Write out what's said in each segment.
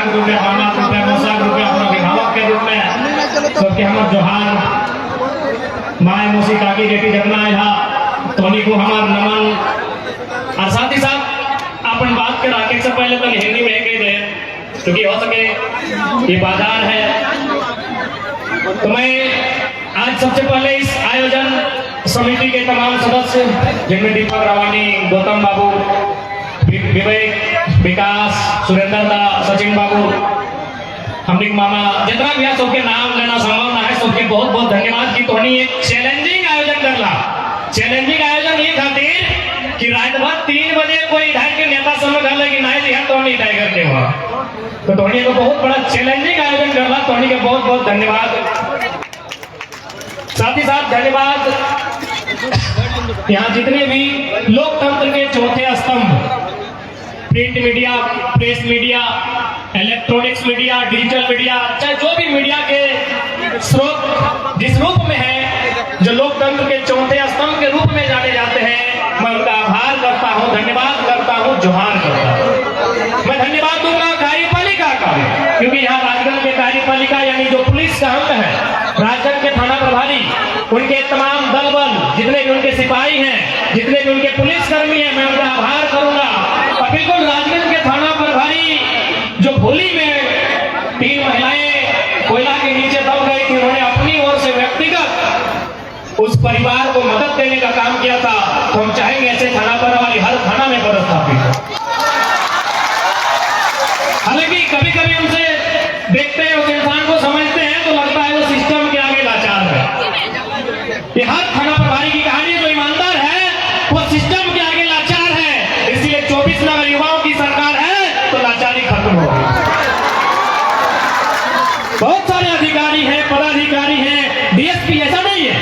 के रूप में, मामा के रूप में, मौसा के रूप में, अपना अभिभावक के रूप में सबके हमार जोहार। माए मौसी काकी बेटी जतना है तोनी को हमार नमन। और साथ ही साथ अपन बात के राके से पहले तो हिंदी में कह दे क्योंकि हो सके ये बाजार है। तो मैं आज सबसे पहले इस आयोजन समिति के तमाम सदस्य जिनमें दीपक रावानी, गौतम बाबू, विवेक, विकास, सुरेंद्र दा, सचिन बाबू, हमने मामा जितना भी है सबके नाम लेना संभव ना है। सबके बहुत बहुत धन्यवाद की तोनी एक चैलेंजिंग आयोजन करला। चैलेंजिंग आयोजन ये खातिर कि रात भर 3 बजे कोई इधर के नेता समझ गए कि नहीं दिया तो नहीं टाइगर के वहां, तो तोनी को बहुत बड़ा चैलेंजिंग आयोजन करला। तोनी के बहुत बहुत धन्यवाद। साथ ही साथ धन्यवाद यहाँ जितने भी लोकतंत्र के चौथे स्तंभ, print media, press media, electronics media, digital media, चाहे जो भी मीडिया के स्रोत जिस रूप में है, जो लोकतंत्र के चौथे स्तंभ के रूप में जाने जाते हैं, मैं उनका आभार करता हूँ, धन्यवाद करता हूँ, जोहार करता हूँ। मैं धन्यवाद दूंगा कार्यपालिका का, क्योंकि यहाँ राजगढ़ के कार्यपालिका यानी जो पुलिस का अंग है, राजगढ़ के थाना प्रभारी, उनके तमाम दल बल, जितने भी उनके सिपाही हैं, जितने भी उनके पुलिसकर्मी हैं, मैं उनका आभार करूंगा। और बिल्कुल राजगढ़ के थाना प्रभारी जो भोली में 3 महिलाएं कोयला के नीचे दब गई थी, उन्होंने अपनी ओर से व्यक्तिगत उस परिवार को मदद देने का काम किया था। तो हम चाहेंगे ऐसे थाना प्रभारी हर थाना में पदस्थापित हो। हालांकि कभी कभी हमसे देखते हैं, उस इंसान को समझते हैं तो लगता है वो सिस्टम के आगे लाचार है। ये हर थाना प्रभारी की कहानी जो ईमानदार है वो सिस्टम के आगे लाचार है। इसलिए 24 नगर युवाओं की सरकार है तो लाचारी खत्म होगी। बहुत सारे अधिकारी हैं, पदाधिकारी हैं, डीएसपी, ऐसा नहीं है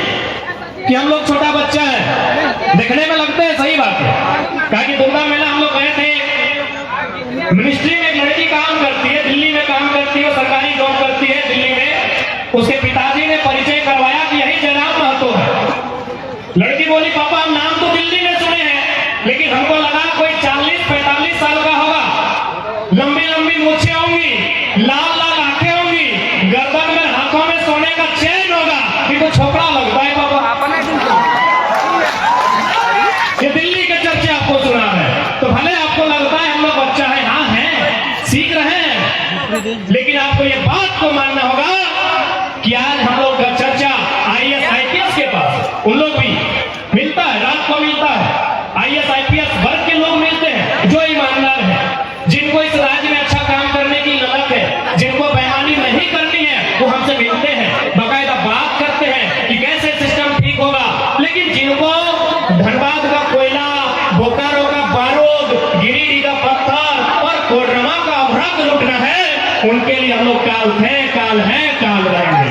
कि हम लोग छोटा बच्चा है, देखने में लगते हैं, सही बात है। कहा कि दुर्गा मेला हम लोग गए थे, मिनिस्ट्री में एक लड़की काम करती है, दिल्ली में काम करती है, सरकारी जॉब करती है दिल्ली में। उसके पिताजी ने परिचय करवाया कि यही जयराम महतो है। लड़की बोली पापा हम नाम तो दिल्ली में सुने हैं, लेकिन हमको लगा कोई 40-45 साल का होगा, लंबी लंबी मूछें होंगी, लाल लाल आंखें होंगी, गर्दन में हाथों में सोने का चैन होगा, कि तो छोकरा लगता है पापा। ये दिल्ली के चर्चे आपको सुना है, तो भले आपको लगता है हम लोग बच्चा है, हाँ है, सीख रहे हैं, लेकिन आपको ये बात को मानना होगा कि आज हम लोग का चर्चा आईएएस आईपीएस के पास, उन लोग भी मिलता है, रात को मिलता है, आईएएस आईपीएस वर्ग के लोग मिलते हैं जो ईमानदार है, जिनको इस राज्य में अच्छा काम करने की ललक है, जिनको बेईमानी नहीं करनी है, वो हमसे मिलते हैं, बाकायदा बात करते हैं कि कैसे सिस्टम ठीक होगा। लेकिन जिनको धनबाद का कोयला, बोकारो का बारूद, गिरिडीह का पत्थर और कोडरमा का अभ्रक लूटना है, उनके लिए हम लोग काल थे, काल है, काल रहेंगे।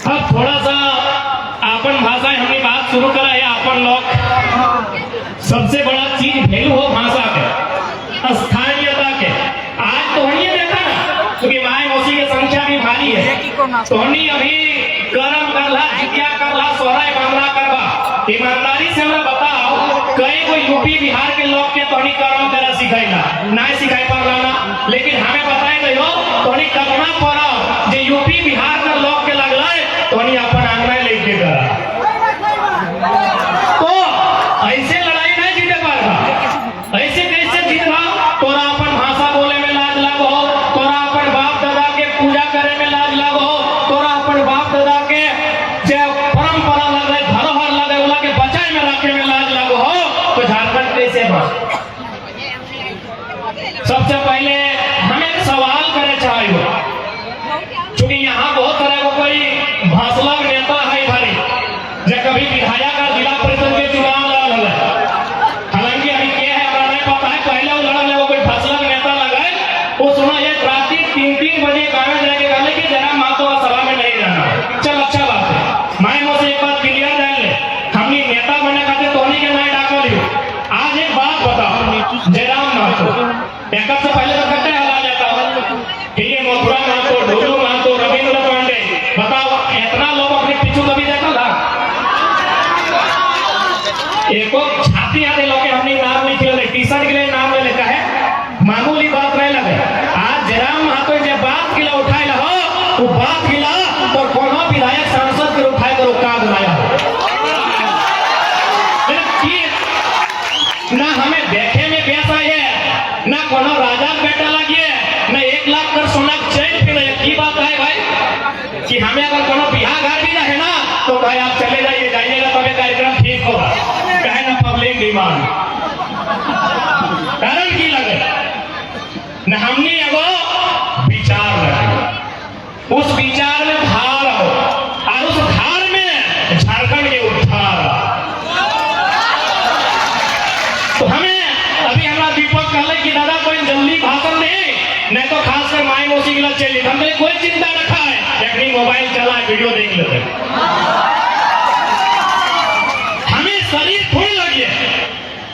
अब थोड़ा सा अपन भाषा हमने बात शुरू करा है। अपन लोग सबसे बड़ा चीज वैल्यू हो भाषा के, स्थानीयता के। आज तो हमने देखा ना, क्योंकि माए मौसी की संख्या भी भारी है, तो हमने अभी करम करला, जिज्ञा करला, सोहराय बांगला करवा। ईमानदारी से हमें बताओ, कई कोई यूपी बिहार के लोग के तोहनी करम करा सिखाइला, नहीं सिखाई पाना, लेकिन हमें बताए गई हो तोहनी करना पड़ा जो यूपी बिहार के लोग के लगला तोहनी अपन आंगना लेके करा। तो ऐसे लड़ाई नहीं जीते पाएगा, ऐसे कैसे जीतना? तोरा अपन भाषा बोले में लाज लागो, तोरा अपन बाप दादा के पूजा करे में लाज लागो, तोरा अपन बाप दादा के जो परंपरा लगे, धरोहर लगे, उला के बचाए में रखे में लाज लागो हो, तो झारखंड कैसे बच? सबसे पहले हम एक सवाल करे चाहिए, क्योंकि यहाँ बहुत तरह का कोई भाषलक नेता है भारी, जो कभी विधायक का जिला परिषद के चुनाव लड़ल है। हालांकि अभी क्या है हमारा नहीं पता है, पहले वो लड़ल है, वो कोई भाषलक नेता लगा है, वो सुना ये रात 3-3 बजे गाँव में जाके कहले कि जरा महतो का सभा में नहीं जाना। चल अच्छा बात है, मैं मुझसे एक बात क्लियर जान ले, हमने नेता बनने खाते तोहनी के नहीं डाका लियो। आज एक बात बताओ, जयराम महतो एक से पहले तो कट्टे हला जाता है, ठीक है, मथुरा महतो, ढोलू महतो, रविंद्र पांडे, बताओ इतना लोग अपने पीछू कभी देखा था? एको छाती आते लोग हमने नाम नहीं खेले, टी शर्ट के लिए नाम ले लेता है, वो बात हिला तो कोनो विधायक सांसद के उठाए कर का बनाया ना हमें देखे में पैसा है ना कोनो राजा बेटा लगे ना 1 लाख कर सोना चेन फिर की बात है भाई कि हमें अगर कोनो बिहार घर भी रहे ना तो भाई आप चले जाइए जाइएगा तब कार्यक्रम ठीक होगा कहे ना पब्लिक डिमांड कारण की लगे न हमने एगो विचार लगे उस विचार में धार हो और उस धार में झारखंड के उद्धार तो हमें अभी हमारा दीपक कहले कि दादा कोई जल्दी भाषण नहीं तो खासकर माई मौसी के लिए चलिए हमने कोई चिंता रखा है अपनी मोबाइल चला वीडियो देख लेते हमें शरीर थोड़ी लगी है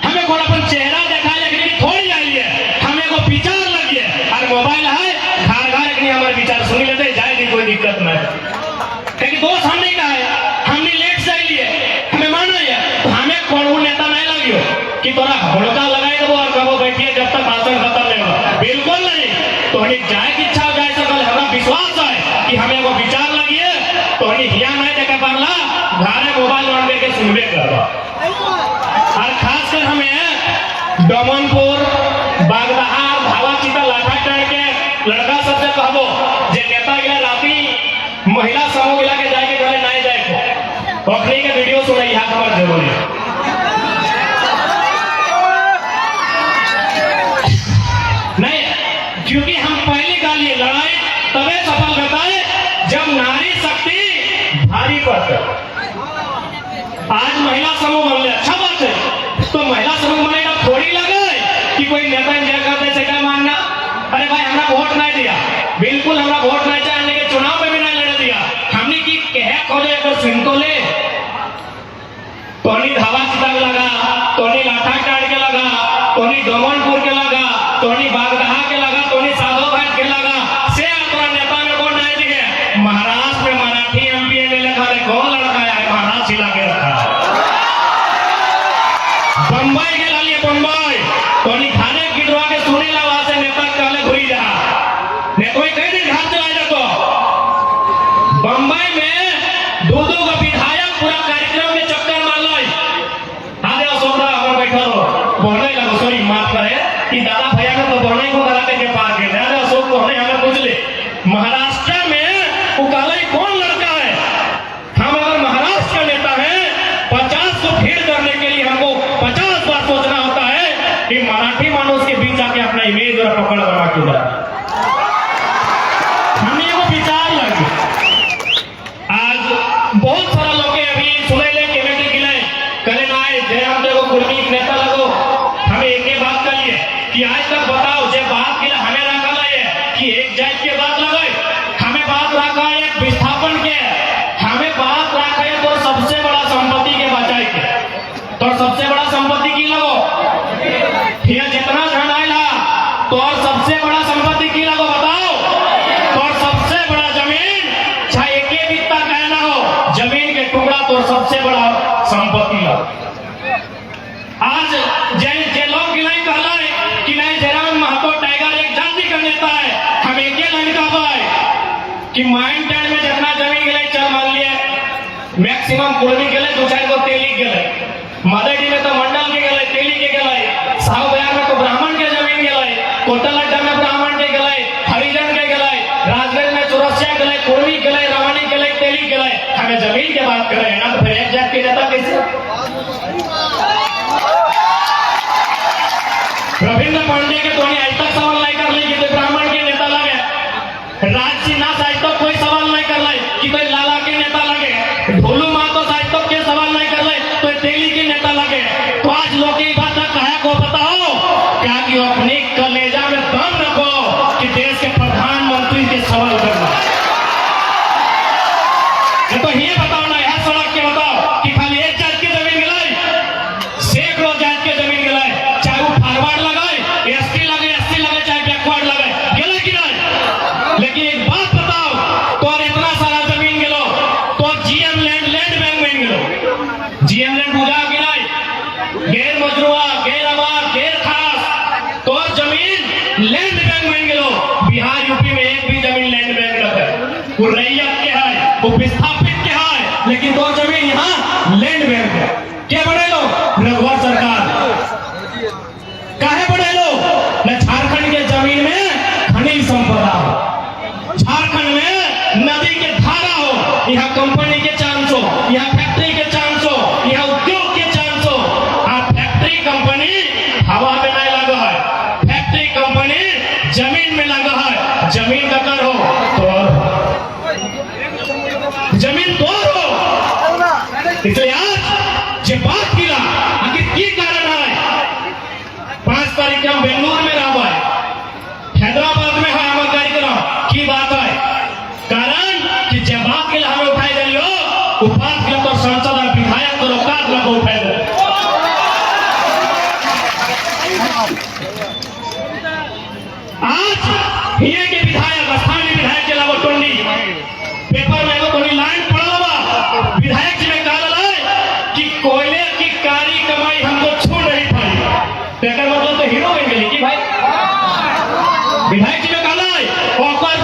हमें कोई अपन चेहरा देखा लेकिन थोड़ी आई है हमें को विचार लगी है और मोबाइल है घर घर अपनी हमारे विचार सुन लेते जाएगी कोई दिक्कत नहीं क्योंकि दोस्त हमने कहा है हमने लेट से लिए हमें माना है तो हमें कौन नेता नहीं लगी कि तोरा हुड़का लगाए दो और कबो बैठिए जब तक भाषण खत्म नहीं होगा बिल्कुल नहीं तो जाए की इच्छा हो जाए सकल हमारा विश्वास है कि हमें वो विचार लगी है तो हिया नहीं देखा पारला घरे मोबाइल ऑन करके सुनबे करवा और खासकर हमें डमनपुर बागदहार धावा चिता लाठा चढ़ के लड़का सबसे कहबो जे नेता गया राती महिला समूह गिला के जाके घरे नहीं जाए को अखनी के वीडियो सुनाई हाथ हमार जरूरी है नहीं क्योंकि हम पहली गाली लड़ाई तबे सफल रहता है जब नारी शक्ति भारी पड़ता आज महिला समूह बन ले अच्छा बात है तो महिला समूह बनेगा थोड़ी लगे कि कोई नेता इंजॉय करते से क्या मानना अरे भाई हमारा वोट नहीं दिया बिल्कुल हमारा वोट नहीं चाहने के चुनाव में भी नहीं लड़ दिया हमने की कह खोजे एक सुन तो ले तोनी धावा चिता के लगा तोनी लाठा टाड़ के लगा तोनी डोमनपुर के लगा तोनी बागदहा के लगा तोनी साधो घाट के लगा से अपना नेता में कौन नहीं दिखे महाराष्ट्र में मराठी एमपी एमएलए खाले कौन लड़का है महाराष्ट्र हिला के रखा बम्बई के लालिए बम्बई तोनी खाने गिरवा के सुनी लगा से नेता कहले घुरी जा ने कोई कई दिन घर चला जातो बम्बई में दो का विधायक पूरा कार्यक्रम में चक्कर मार लो आधे अशोक हम बैठा रहो बोलने लगा सॉरी माफ करे कि दादा भैया ने तो बोलने को कराते के पार के अरे अशोक को हमें पूछ ले महाराष्ट्र में वो काले कौन लड़का है हम अगर महाराष्ट्र का नेता है 50 को भीड़ करने के लिए हमको 50 बार सोचना होता है कि मराठी मानव के बीच आके अपना इमेज और पकड़ बना के हमें वो विचार लगे आज बहुत सारा लोग अभी सुने ले कमेटी के लिए कले ना आए जयराम देव कुर्मी नेता लगो हमें एक ही बात करिए कि आज तक बताओ जे बात के लिए हमें रखा है कि एक जात के बात लगाए हमें बात रखा है विस्थापन के हमें बात रखा है तो सबसे बड़ा संपत्ति के बचाए के तो सबसे बड़ा संपत्ति की लगो फिर जितना धन आएगा तो और सबसे बड़ा संपत्ति की लगो बताओ तो सबसे बड़ा जमीन चाहे एक ही बित्ता कहना हो जमीन के टुकड़ा तो सबसे बड़ा संपत्ति लगो आज जे लोग गिलाई कहला है कि नहीं जयराम महतो टाइगर एक जाति का नेता है हम एक ही लाइन कहबा है कि माइंड टैंड में जितना जमीन गिलाई चल मान लिए मैक्सिमम कुर्मी गेले 2-4 को तेली गेले मदडी में तो मंडल के गेले तेली के गेले साहु बयान में तो ब्राह्मण के जमीन गेले कोटल अड्डा में ब्राह्मण के गेले हरिजन के गेले राजगंज में चौरसिया गेले कुर्मी गेले रवानी गेले तेली गेले हमें जमीन की बात कर रहे हैं ना तो फिर एक जात के नेता कैसे रविंद्र पांडे के तोनी आज तक सवाल नहीं कर ली कि ब्राह्मण के नेता लगे राजसिन्हा आज तक कोई सवाल नहीं कर ली कि कोई लाला के नेता लगे ढोलू मातो आज तक के सवाल नहीं कर ली तो तेली के नेता लगे तो आज लोग की बात कहा को बताओ क्या कि अपने कलेजा में दम रखो कि देश के प्रधानमंत्री के सवाल करना तो ये बताओ ना यह सड़क के बताओ कि खाली एक जात की जमीन गिलाई सैकड़ों जात के जमीन गिलाई चाहे वो फॉरवर्ड लगाए एसटी लगे चाहे बैकवर्ड लगे गिला कि नहीं लेकिन एक बात बताओ तो और इतना सारा जमीन गिलो तो जीएम लैंड बैंक में गिलो जीएम लैंड बुझा गिलाई गैर मजरूआ गैर आबाद गैर खास तो जमीन लैंड बैंक में गिलो बिहार यूपी में एक भी जमीन लैंड बैंक रखे वो रैयत के है, वो विस्थापित के है, लेकिन दो जमीन यहाँ लैंड बैंक है। क्या बड़े लोग? रघुवर सरकार काहे बड़े लोग? न झारखंड के जमीन में खनिज संपदा हो, झारखंड में नदी के धारा हो, यहाँ कंपनी के चांस हो, यहाँ फैक्ट्री के चांस हो, यहाँ उद्योग के चांस हो। आप फैक्ट्री कंपनी हवा में नहीं लगा है, फैक्ट्री कंपनी जमीन में लगा है। जमीन का कर हो तो जमीन तो हो। इसलिए आज जो बात किया आखिर की कारण है? 5 तारीख हम बेंगलुरु में रहा है, हैदराबाद में है हमारा कार्यक्रम की बात है। कारण कि जब बात के लिए हमें उठाई दियो, उपास के तो संसद और विधायक को औकात लगा उठाई दो। आज ये के विधायक स्थानीय विधायक के लागो टोंडी पेपर में एगो कोई लाइन पढ़ल बा, विधायक जी ने कहा कि कोयले की कारी कमाई हमको छू नहीं पाई। तेकर मतलब तो हीरो बन गेली कि भाई विधायक जी ने कहा ओकर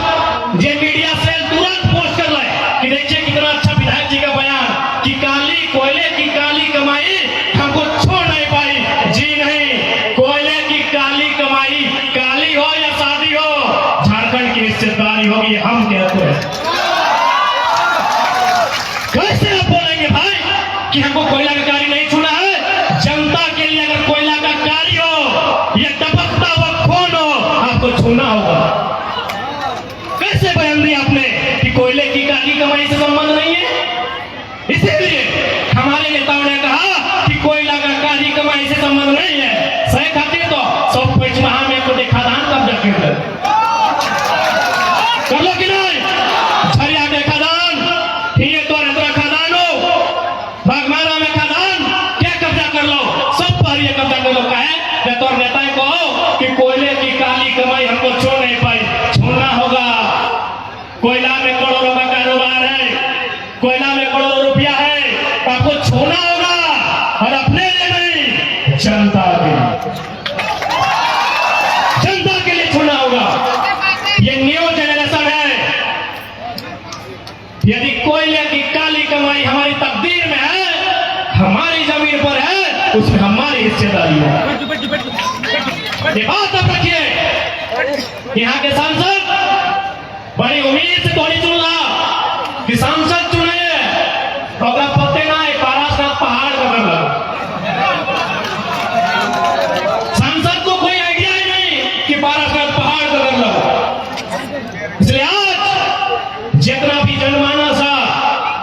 जे मीडिया सेल तुरंत पोस्ट कर ले कि देखिए कितना अच्छा विधायक जी का बयान कि काली कोयले की काली कमाई हमको छू नहीं पाई। जी नहीं, कोयले की काली कमाई काली हो या शादी हो, झारखंड की हिस्सेदारी होगी, हम कहते हैं। कैसे आप बोलेंगे भाई कि हमको कोयला का कार्य नहीं छूना है? जनता के लिए अगर कोयला का कार्य हो या टपकता हुआ खून हो, आपको छूना होगा। कैसे बयान दिया आपने कि कोयले की काली कमाई से संबंध नहीं है? इसीलिए हमारे नेताओं ने कहा कि कोयला का काली कमाई से संबंध नहीं है। सही खातिर तो सब पंचमहा में को देखा दान कब्जा कर लो कि नहीं? झरिया के खदान, ये तो रतरा खदान हो, बागमारा में खदान, क्या कब्जा कर लो? सब पर ये कब्जा कर लो। कहे तो नेता को कि कोयले की काली कमाई हमको छोड़ नहीं पाई, छोड़ना होगा। कोयला में करोड़ों का कारोबार है, कोयला में करोड़ों रुपया है, आपको छोड़ना होगा। और अपने लिए नहीं, जनता के लिए छोड़ना होगा। ये न्यू जनरेशन है। यदि कोयले की काली कमाई हमारी तकदीर में है, हमारी जमीन पर है, उसमें हमारी हिस्सेदारी है। ये बात आप रखिए। यहाँ के सांसद बड़ी उम्मीद से थोड़ी चुन रहा कि सांसद चुने और पत्ते ना पारासात पहाड़ का कर सांसद को कोई आइडिया ही नहीं कि पारासात पहाड़ का कर लो। इसलिए आज जितना भी जनमानस है,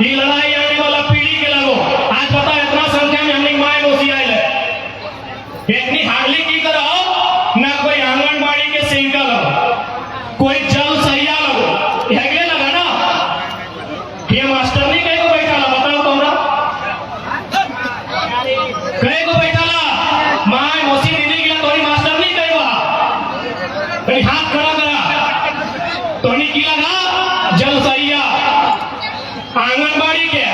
ये लड़ाई आने वाला पीढ़ी के लगो। आज पता है इतना संख्या में हमने माए मोसी आए इतनी हार्डली की करो ना, कोई आंगनबाड़ी के सेविका लगो, कोई जल सहिया लगो, हेगड़े लगा ना। ये मास्टर नहीं कहीं को बैठा ला, बताओ तो हमरा कहीं को बैठा ला, माए मोसी दीदी के तोड़ी मास्टर नहीं कहीं वहां कहीं हाथ खड़ा करा तोड़ी की लगा जल सहिया आंगनबाड़ी के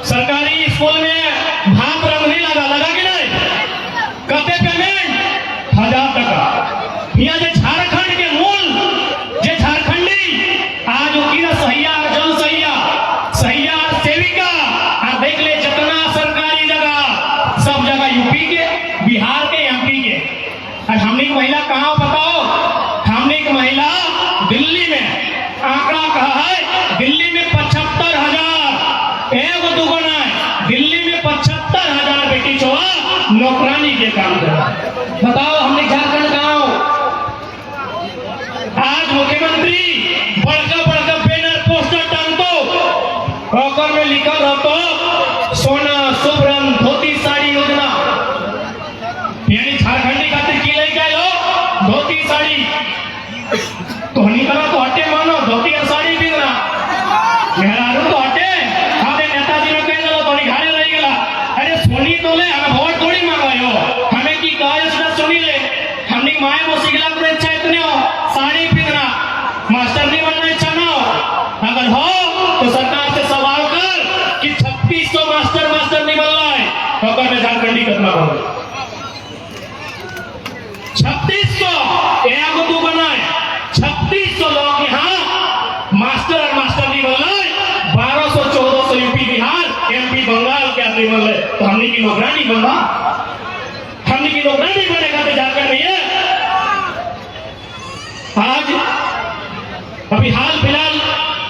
सरकारी स्कूल में भात रंग नहीं लगा कि नहीं? कते पेमेंट 1000 टका। यहाँ जो झारखंड के मूल जो झारखंडी आज की सहिया जल सहिया सेविका आप देख ले, जितना सरकारी जगह सब जगह यूपी के, बिहार के, एमपी के। और हमने महिला कहाँ बताओ? हमने एक महिला दिल्ली में आंकड़ा कहा है, दिल्ली में 75,000 एगो दुगुना है, दिल्ली में 75,000 बेटी छोड़ा नौकरानी के काम कर। बताओ हमने झारखंड कहाँ हो? आज मुख्यमंत्री बड़का बैनर पोस्टर टांगतो और में लिखा रहतो सोना सुब्रम धोती साड़ी योजना। यानी झारखंडी खातिर की ले गए हो धोती साड़ी तो नहीं करा तो हटे मानो धोती और साड़ी पीना मेहरारू तो हटे। हमें नेताजी ने कह दिया तो घाड़े रह गया। अरे सुनी तो ले, हमें वोट थोड़ी मांगायो, हमें की कहा सुना सुनी ले। हमने माए वो सिगला को इच्छा इतने हो साड़ी पीना, मास्टर नहीं बनना इच्छा ना हो। अगर हो तो सरकार से सवाल कर कि 3600 मास्टर नहीं बन रहा है तो अगर मैं झारखंडी कितना होगा? 3600 एक दो बनाए 3600 लोग यहाँ बनल है तो हमने की नौकरानी बनवा, हमने की नौकरानी बने खाते झारखंड में है। आज अभी हाल फिलहाल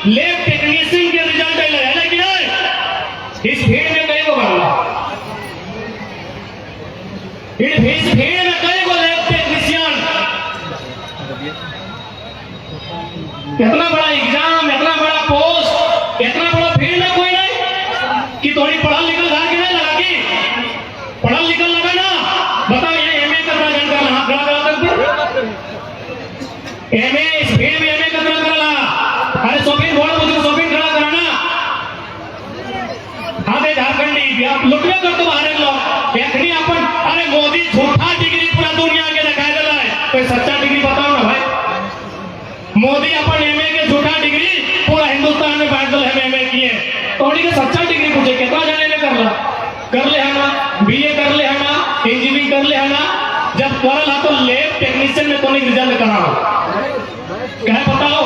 लैब टेक्नीशियन के रिजल्ट है ना कि नहीं? इस भीड़ में कई को बनना, इस भीड़ में कई को लैब टेक्नीशियन, इतना बड़ा एग्जाम, इतना बड़ा पोस्ट, इतना बड़ा फील्ड है, कोई नहीं कि थोड़ी पढ़ा लिखल घर के नहीं लगा कि पढ़ा लिखल लगा ना। बताओ ये एमए करना जानकर हाथ खड़ा करा सकते, एमए इस भीड़ में एमए करना करा, अरे शॉपिंग बोर्ड मुझे शॉपिंग खड़ा कराना। हाँ दे झारखंडी आप लुटिया कर तो बाहर लोग एखनी अपन, अरे मोदी झूठा डिग्री पूरा दुनिया के दिखाई दे रहा है, कोई सच्चा डिग्री बताओ ना भाई। मोदी अपन एमए के झूठा डिग्री पूरा हिंदुस्तान में बांट दल है एमए किए, थोड़ी के सच्चा डिग्री पूछे कितना जाने में कर ले है ना, बीए कर ले है ना, इंजीनियरिंग कर ले है ना, जब करल है तो लैब टेक्नीशियन में तो नहीं रिजल्ट कराओ क्या बताओ।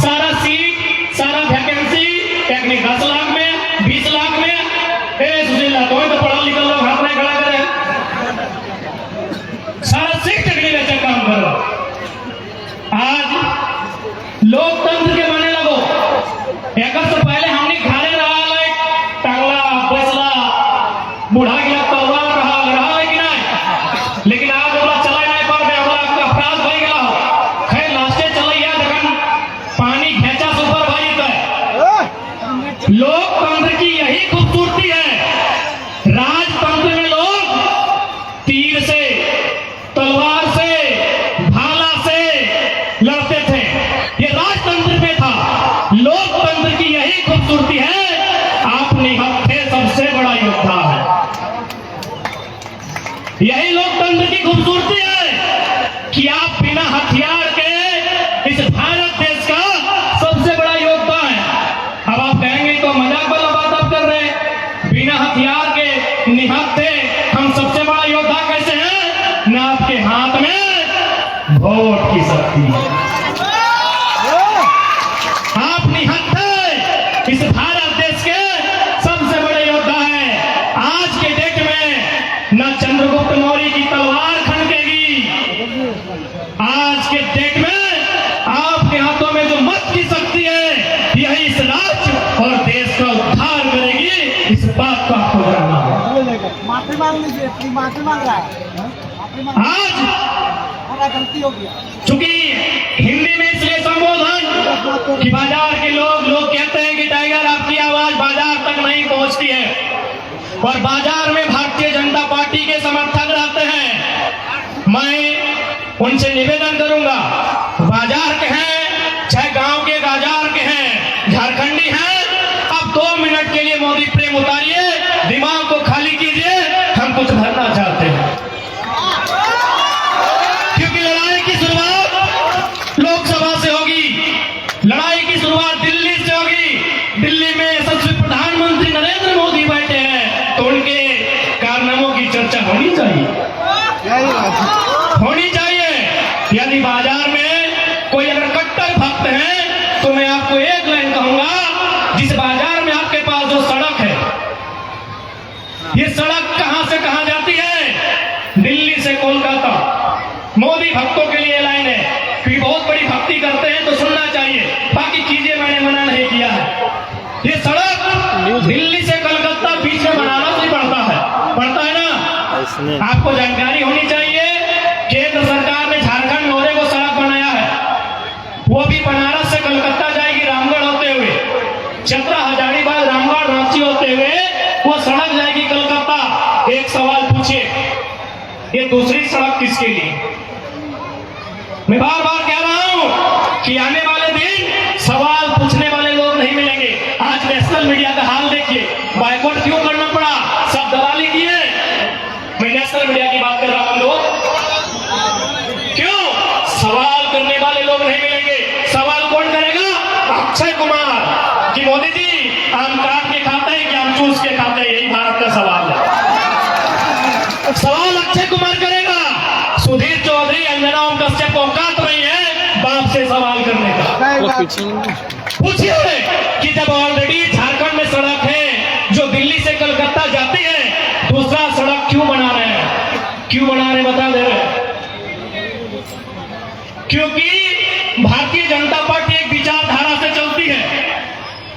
सारा सीट सारा वैकेंसी टेक्निक 10 लाख में 20 लाख में, ए सुशीला तो पढ़ा लिखा लोग हाथ नहीं खड़ा करे, सारा सीट टेक्निक अच्छा काम करो। आज लोकतंत्र के माने लगो, एक से पहले हमने घरे रहा लाइक टांगला फैसला बूढ़ा गया तलवार रहा है कि नहीं, लेकिन आज ओला चला नहीं पर दे ओला का अपराध हो गया, खैर लास्टे चला या देखन पानी खेचा सुपर भाई तो लोकतंत्र की यही खूबसूरती है। राजतंत्र में लोग तीर से तलवार से भाला से लड़ते थे, ये राजतंत्र में था। लोकतंत्र की यही खूबसूरती है, आप निहत्थे सबसे बड़ा योद्धा है, यही लोकतंत्र की खूबसूरती है कि आप बिना हथियार के इस भारत देश का सबसे बड़ा योद्धा है। अब आप कहेंगे तो मजाक वाला बात आप कर रहे हैं, बिना हथियार के निहत्थे हम सबसे बड़ा योद्धा कैसे हैं? ना आपके हाथ में वोट की शक्ति है, आप निहत्थे इस भारत देश के सबसे बड़े योद्धा है। आज के डेट में न चंद्रगुप्त मौर्य की तलवार खनकेगी, आज के डेट में आपके हाथों में जो मत की शक्ति है यही इस राज्य और देश का उद्धार करेगी, इस बात को आपको जानना है। माफी मांग लीजिए, माफी मांग रहा है आज गलती हो गया, चूंकि हिंदी में इसलिए संबोधन कि बाजार के लोग कहते हैं कि टाइगर आपकी आवाज बाजार तक नहीं पहुंचती है, और बाजार में भारतीय जनता पार्टी के समर्थक रहते हैं। मैं उनसे निवेदन करूंगा, बाजार के हैं चाहे गांव के बाजार के हैं, झारखंडी हैं, अब 2 मिनट के लिए मोदी प्रेम उतारिए, दिमाग को खाली कीजिए, हम कुछ भरना चाहते हैं। क्योंकि लड़ाई की शुरुआत लोकसभा से होगी, लड़ाई की शुरुआत दिल्ली से होगी। दिल्ली में सबसे प्रधानमंत्री नरेंद्र मोदी बैठे हैं, तो उनके कारनामों की चर्चा होनी चाहिए। यदि बाजार में कोई अगर कट्टर भक्त है तो मैं आपको एक लाइन कहूंगा, जिस बाजार में आपके पास जो सड़क है, ये सड़क कहां से कहां जाती है? दिल्ली से कोलकाता। मोदी भक्तों के लिए लाइन है, क्योंकि बहुत बड़ी भक्ति करते हैं तो सुनना चाहिए, बाकी चीजें मैंने मना नहीं किया है। ये सड़क दिल्ली से कलकत्ता बीच में बनारस भी पड़ता है ना, आपको जानकारी होनी चाहिए। केंद्र सरकार ने झारखंड नोरे को सड़क बनाया है, वो भी बनारस से कलकत्ता जाएगी रामगढ़ होते हुए, चतरा हजारीबाग रामगढ़ रांची होते हुए वो सड़क जाएगी कलकत्ता। एक सवाल पूछे, ये दूसरी सड़क किसके लिए? मैं बार बार कह रहा हूं कि आने वाले दिन सवाल पूछने वाले लोग नहीं मिलेंगे। आज नेशनल मीडिया का हाल देखिए, बाइकआउट क्यों करना पड़ा? सब दलाली किए। मैं नेशनल मीडिया की बात कर रहा हूं, लोग क्यों? सवाल करने वाले लोग नहीं मिलेंगे। सवाल कौन करेगा? अक्षय कुमार कि मोदी जी आम काट के खाते हैं कि आम चूस के खाते हैं? यही भारत का सवाल है। सवाल अक्षय कुमार करेगा, सुधीर चौधरी अंजना ओम कश्यप औकात नहीं है बाप से सवाल करने का। पूछिए कि जब ऑलरेडी झारखंड में सड़क है जो दिल्ली से कलकत्ता जाती है, क्योंकि भारतीय जनता पार्टी एक विचारधारा से चलती है।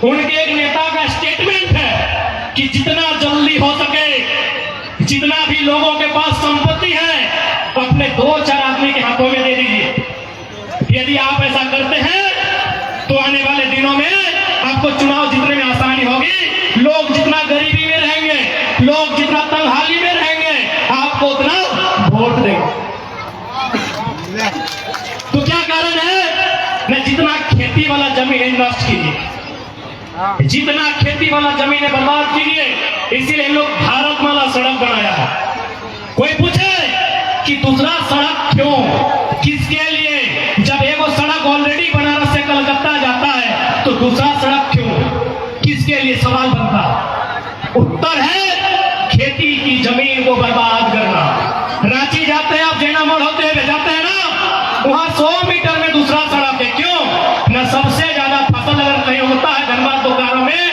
उनके एक नेता का स्टेटमेंट है कि जितना जल्दी हो सके, जितना भी लोगों के पास संपत्ति है, अपने 2-4 आदमी के हाथों में दे दीजिए। यदि आप ऐसा करते हैं तो आने वाले दिनों में आपको चुनाव जीतने में आसानी होगी। लोग जितना गरीबी में रहेंगे, लोग जितना तंगहाली में रहेंगे, आपको उतना वोट देंगे। तो क्या कारण है? मैं जितना खेती वाला जमीन है नष्ट कीजिए, जितना खेती वाला जमीन है बर्बाद कीजिए। इसीलिए हम लोग भारतमाला सड़क बनाया है। कोई पूछे कि दूसरा सड़क क्यों, किसके लिए? जब एक सड़क ऑलरेडी बनारस से कलकत्ता जाता है तो दूसरा सड़क क्यों, किसके लिए? सवाल बनता है। उत्तर है खेती की जमीन को बर्बाद करना। रांची जाते हैं आप, जैना मोड़ होते हुए जाते हैं ना, वहां 100 मीटर में दूसरा सड़क है। क्यों? न सबसे ज्यादा फसल अगर कहीं होता है धनबाद बोकारो में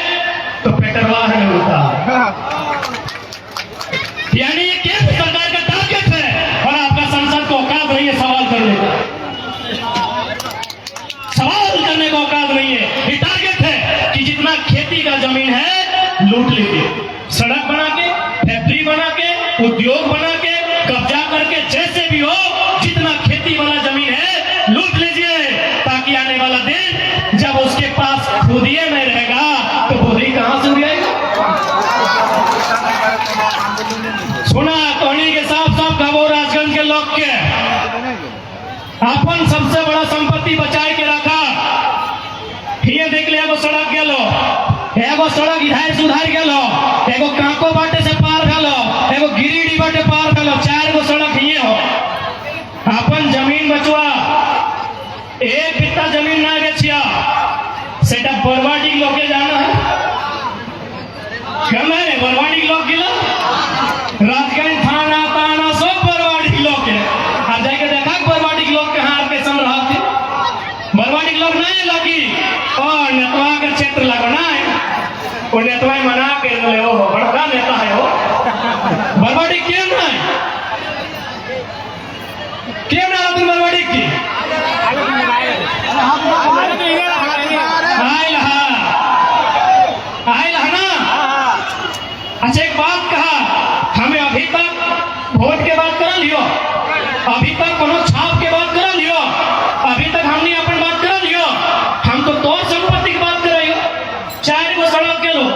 तो पेटरवाह में होता है। यानी ये केंद्र सरकार का टारगेट है और आपका संसद को औकात नहीं है सवाल करने का। सवाल करने का औकात नहीं है। ये टारगेट है कि जितना खेती का जमीन है लूट लीजिए, सड़क बना के, फैक्ट्री बना के, उद्योग बना के, कब्जा करके, जैसे भी हो जितना खेती वाला जमीन है लूट लीजिए, ताकि आने वाला दिन जब उसके पास खुदिए नहीं रहेगा तो बुद्धि कहां से उड़ेगा? सुना कहानी के साफ साफ कहो राजगंज के लोग के अपन सबसे बड़ा संपत्ति बचाए के रखा। ये देख ले, एगो सड़क गेलो, एगो सड़क इधर सुधार गेलो, एगो कांको बाटे से पार भेलो, एगो गिरिडीह बाटे पार भेलो, 4 गो सड़क ये हो। अपन जमीन बचवा, एक बित्ता जमीन ना बेचिया, सेटा बरवाडी लोग के जाना है। कम है बरवाडी लोग गिला, राजगंज थाना ताना सब बरवाडी लोग के। आप जाके देखा बरवाडी लोग के हाथ के संग रहते, बरवाडी लोग नहीं लगी और नेतवा के क्षेत्र लगो ना, वो नेतवा मना के ले हो बड़ा नेता है वो। बरवाडी क्यों नहीं, क्यों ना तुम बरवाडी की आयल है ना? अच्छा एक बात कहा, हमें अभी तक वोट के बात कर लियो, अभी तक कोनो छाप के बात कर लियो, अभी तक हमने अपन बात कर लियो। हम तो तोर संपत्ति की बात कर रही हो। 4 गो सड़क के लोग,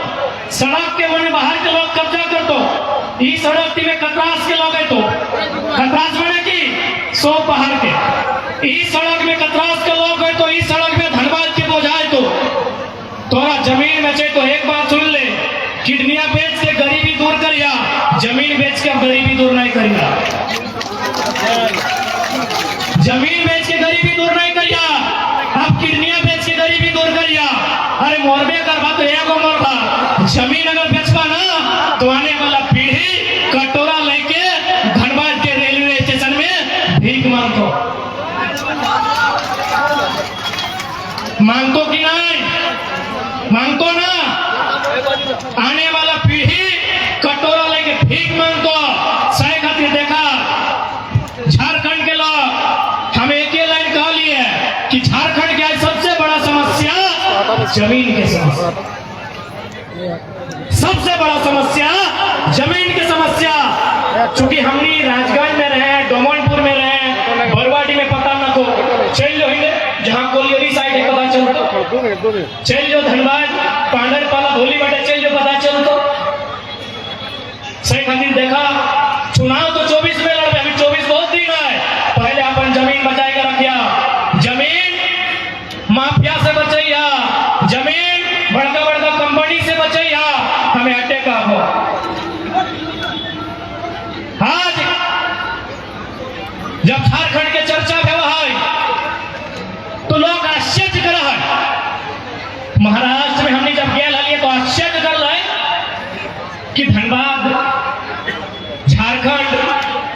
सड़क के मने बाहर के लोग कब्जा कर दो। ई सड़क में कतरास के लोग है तो कतरास मने की 100 बाहर के, ई सड़क में कतरास के लोग है तो ई सड़क में धनबाद के बोझाए तो तोरा जमीन बेचे। तो एक बात सुन ले, किडनियां बेच के गरीबी दूर करिया, जमीन बेच के गरीबी दूर नहीं करिया। जमीन बेच के गरीबी दूर नहीं करिया, अब किडनियां बेच के गरीबी दूर करिया। अरे मोरबे करवा तो एगो मोरबा, जमीन अगर बेचबा ना तो आने वाला पीढ़ी कटोरा लेके धनबाद के रेलवे स्टेशन में भीख मांगतो कि नहीं? मांगतो ना। आने वाला पीढ़ी कटोरा लेके भीख मांगतो। सही खातिर देखा झारखंड के लोग, हम एक ही लाइन कह लिए कि झारखंड की आज सबसे बड़ा समस्या जमीन की समस्या, सबसे बड़ा समस्या जमीन की समस्या। चूंकि हमने राजगंज में रहे, डोमनपुर में रहे, बरवाडी में पता न को चल जो हिंदे जहाँ कोलियरी साइड है पता चलता, चल जो धनबाद पांडरपाला भोली बाटे चल जो पता चलता। सही खातिर देखा चुनाव तो 24 में लड़ रहे, अभी 24 बहुत दिन है। पहले अपन जमीन बचाए के रखिया, जमीन माफिया से बचैया, जमीन बड़का बड़का कंपनी से बचैया, हमें अटैक हो। आज जब झारखंड के चर्चा भेल है तो लोग आश्चर्य कर रहे। महाराष्ट्र में हमने जब गेल हलिए तो आश्चर्य कर रहे कि धनबाद झारखंड,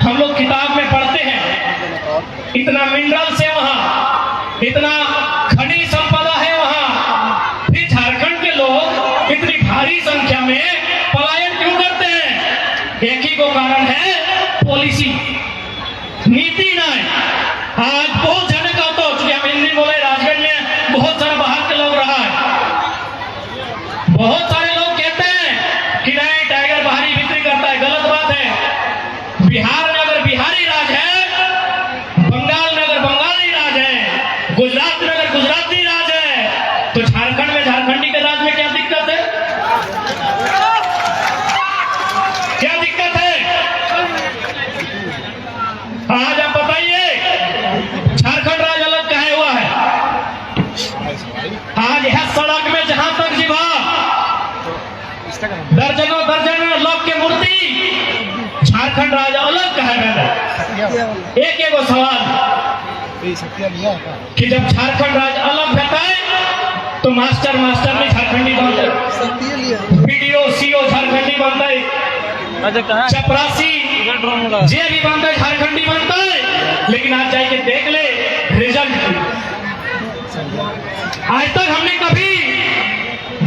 हम लोग किताब में पढ़ते हैं इतना मिनरल्स है वहां, इतना खनिज संपदा है वहां, फिर झारखंड के लोग इतनी भारी संख्या में पलायन क्यों करते हैं? एक ही को कारण है, पॉलिसी, नीति नहीं। आज बहुत जन का सुनने बोले राजगढ़ में बहुत सारा बाहर के लोग रहा है। बहुत सारे लोग कहते हैं कि नहीं टाइगर बाहरी बिक्री करता है, गलत बात है। बिहार में अगर बिहारी राज है, बंगाल में अगर बंगाली राज है, गुजरात में अगर गुजराती राज है, तो झारखंड में झारखंडी के राज में क्या दिक्कत है? क्या दिक्कत है? आज आप बताइए झारखंड राज अलग काहे हुआ है? आज यह सड़क में जहां तक जीवा दर्जनों दर्जनों लोग की मूर्ति, झारखंड राज अलग काहे है? एक एक सवाल कि जब झारखंड राज अलग रहता है तो मास्टर नहीं झारखंडी बनता है, बीडीओ सीओ झारखंडी बनता है, चपरासी जे भी बनता है झारखंडी बनता है। लेकिन आज जाके देख ले रिजल्ट, आज तक हमने कभी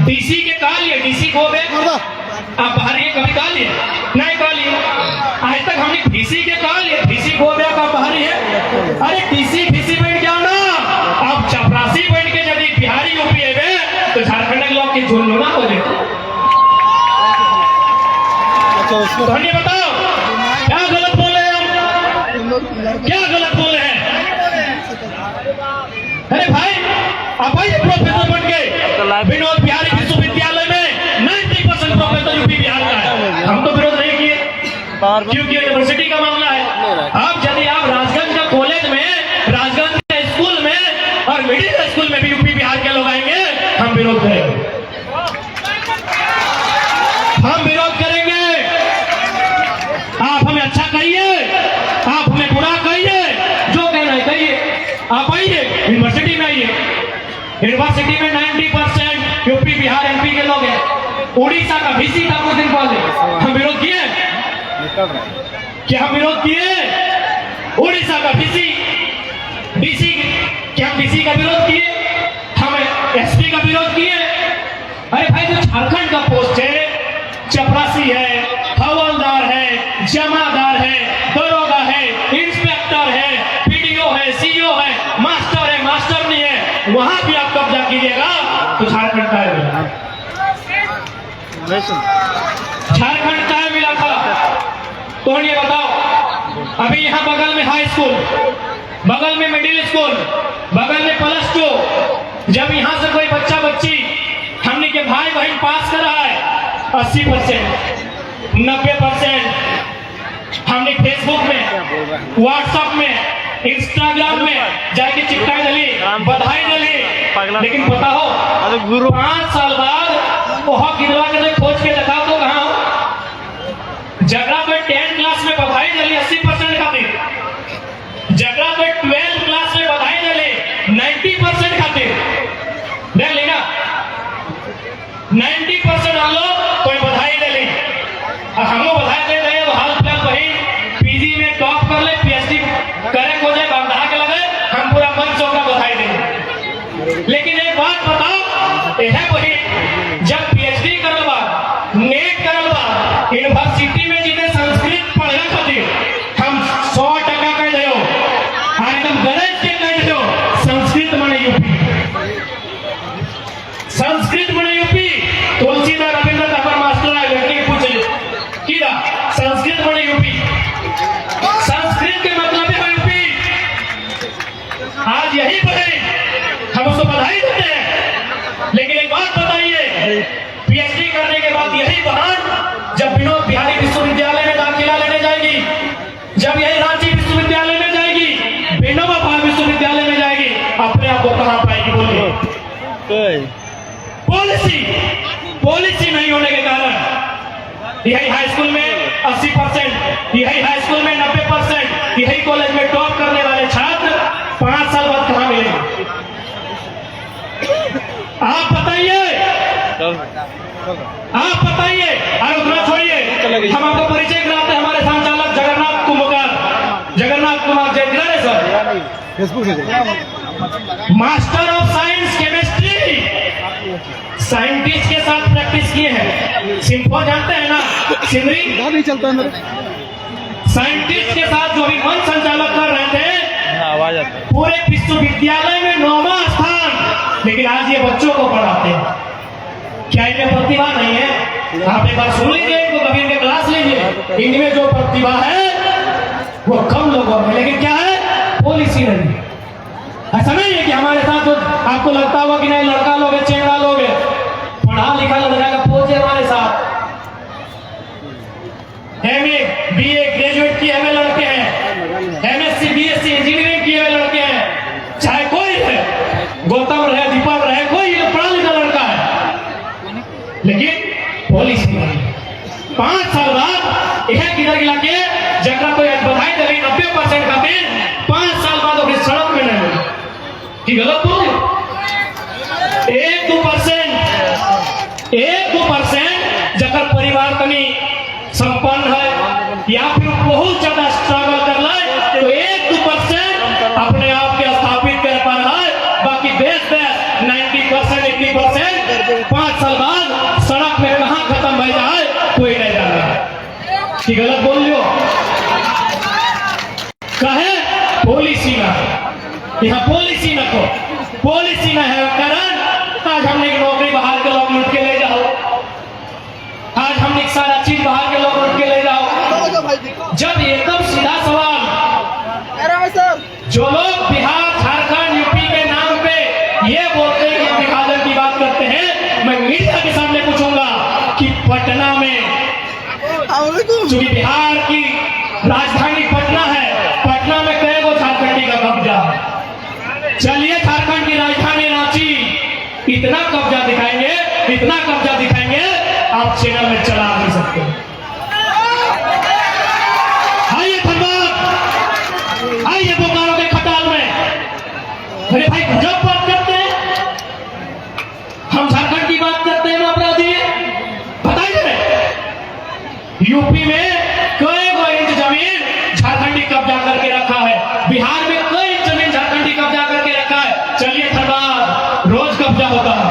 डीसी के कहा लिए, डीसी को आप बाहर ये कभी कहा लिए? नहीं कहा लिए। आज तक हमने डीसी के कहा लिए, डीसी को आप बाहर है। अरे डीसी डीसी बैठ जाओ ना, आप चपरासी बैठ के यदि बिहारी यूपी है तो झारखंड के लोग की झुंड ना हो जाए। तो हमें बताओ क्या गलत बोले हम, क्या गलत बोले हैं? अरे भाई आप आइए प्रोफेसर बन के विनोद बिहारी विश्वविद्यालय में 90% प्रोफेसर यूपी बिहार का है। हम तो विरोध नहीं किए क्योंकि यूनिवर्सिटी का मामला है। अब यदि आप राजगंज का कॉलेज में, राजगंज के स्कूल में और मिडिल स्कूल में भी यूपी बिहार के लोग आएंगे, हम विरोध करेंगे, हम विरोध करेंगे। आप हमें अच्छा कहिए, आप हमें बुरा कहिए, जो कहना है कहिए। आप आइए यूनिवर्सिटी में, आइए यूनिवर्सिटी में 90% यूपी बिहार एमपी के लोग हैं। उड़ीसा का वीसी था कुछ दिन पहले, हम विरोध किए? क्या हम विरोध किए? उड़ीसा का वीसी, डीसी, क्या हम डीसी का विरोध किए? हम एसपी का विरोध किए? अरे भाई जो झारखंड का पोस्ट है, चपरासी है, हवलदार है, जमादार है, दरोगा है, इंस्पेक्टर है, पीडीओ है, सीईओ है, मास्टर नहीं है, वहां भी आप कब्जा कीजिएगा तो झारखंड का है। झारखंड का मिला था तो ये बताओ, अभी यहाँ बगल में हाई स्कूल, बगल में मिडिल स्कूल, बगल में +2, जब यहाँ से कोई बच्चा बच्ची हमने के भाई बहन पास कर रहा है 80%, 90%, हमने फेसबुक में, व्हाट्सएप में, इंस्टाग्राम में जाके चिपकाई डली, बधाई डली। लेकिन पता हो 5 साल बाद वह गिरवा के खोज के दिखाओ तो कहाँ हो? जगह पे 10 क्लास में बधाई डली 80% खातिर, जगह पे 12 क्लास में बधाई डली 90% खातिर। देख लेना 90% हम लोग कोई बधाई डली, और हमको बधाई दे रहे हाल फिलहाल वही पीजी में टॉप कर ले, पीएचडी करे हो जाए, बांधा के लगे, हम पूरा मन से बधाई देंगे। लेकिन एक बात बताओ, यह वही जब पीएचडी करलवा, नेट करलवा, यूनिवर्सिटी में जिन्हें संस्कृत पढ़ना खातिर हम 100% कह दे, एकदम गरज के कह दे, संस्कृत माने यूपी, संस्कृत माने यूपी। तुलसीदास रविंद्र ठाकुर मास्टर आए लड़के पूछ ले कि संस्कृत माने यूपी, संस्कृत के मतलब है यूपी। आज यही पढ़े, हम उसको बधाई देते हैं। लेकिन एक बात बताइए, पीएचडी करने के बाद यही बहन जब विनोद बिहारी विश्वविद्यालय में दाखिला लेने जाएगी, जब यही रांची विश्वविद्यालय में जाएगी, विनोबा भावे विश्वविद्यालय में जाएगी, अपने आप को कहां पाएगी? बोलिए। पॉलिसी नहीं होने के कारण यही हाई स्कूल में 80%, यही हाई स्कूल में 90%, यही कॉलेज में टॉप करने वाले छात्र 5 साल बाद कहां मिलेंगे? आप बताइए, आप बताइए। अरे उतना छोड़िए, हम आपको परिचय कराते हैं, हमारे संचालक जगन्नाथ कुमार जयंती है sir, master of science chemistry, scientist के साथ प्रैक्टिस किए हैं। सिंपल जानते हैं ना, सिंदरी नहीं चलता है। साइंटिस्ट के साथ जो भी मन संचालक कर रहे थे, पूरे विश्व विश्वविद्यालय में 9वां स्थान, लेकिन आज ये बच्चों को पढ़ाते हैं। क्या इनमें प्रतिभा नहीं है? आप एक बार सुन लीजिए, इनको कभी इनके क्लास लीजिए, इनमें जो प्रतिभा है वो कम लोगों में, लेकिन क्या है, पॉलिसी नहीं। ऐसा नहीं है कि हमारे साथ तो आपको लगता होगा कि नहीं लड़का लोग है, चेंगड़ा लोग है, पढ़ा लिखा लड़का का पोज है हमारे साथ। एमए बीए ग्रेजुएट किए हुए लड़के हैं, एमएससी बीएससी इंजीनियरिंग किए हुए लड़के हैं, चाहे कोई है, गौतम रहे, दीपक रहे, कोई पढ़ा लिखा लड़का है, लेकिन पॉलिसी नहीं। 5 साल बाद यह किधर गिला के जगह कोई बधाई दे 90% का बिल 5 साल बाद अपनी सड़क में नहीं मिली कि गलत बोल 1-2% जगह परिवार तनी संपन्न है या फिर बहुत ज्यादा स्ट्रगल कर ले तो 1-2% अपने आप के स्थापित कर पा रहा है, बाकी देश 90% 80% 5 साल बाद सड़क में कहां खत्म हो जाए कोई नहीं जान रहा कि गलत बोल लियो। कहे पॉलिसी ना, यहाँ पॉलिसी ना को पॉलिसी ना है कारण आज हमने एक नौकरी बाहर के लोग लूट के ले जाओ, आज हमने एक सारा चीज बाहर के लोग लूट के ले जाओ। जब एकदम सीधा सवाल, जो लोग बिहार झारखंड यूपी के नाम पे ये बोलते हैं कि विभाजन की बात करते हैं, मैं मीडिया के सामने पूछूंगा कि पटना में, चूंकि बिहार की राजधानी पटना है, पटना में कई गो झारखंडी का कब्जा, चलिए झारखंड की राजधानी रांची, इतना कब्जा दिखाएंगे, इतना कब्जा दिखाएंगे आप चैनल में चला नहीं सकते। आइए धनबाद, आइए बोकारो के खटाल में, अरे भाई जब बात करते हैं हम झारखंड की बात करते हैं अपराधी बताइए, यूपी में कई गो इंच जमीन झारखंडी कब्जा करके रखा है, बिहार में कई इंच जमीन झारखंडी कब्जा करके रखा है। चलिए धनबाद रोज कब्जा होता है,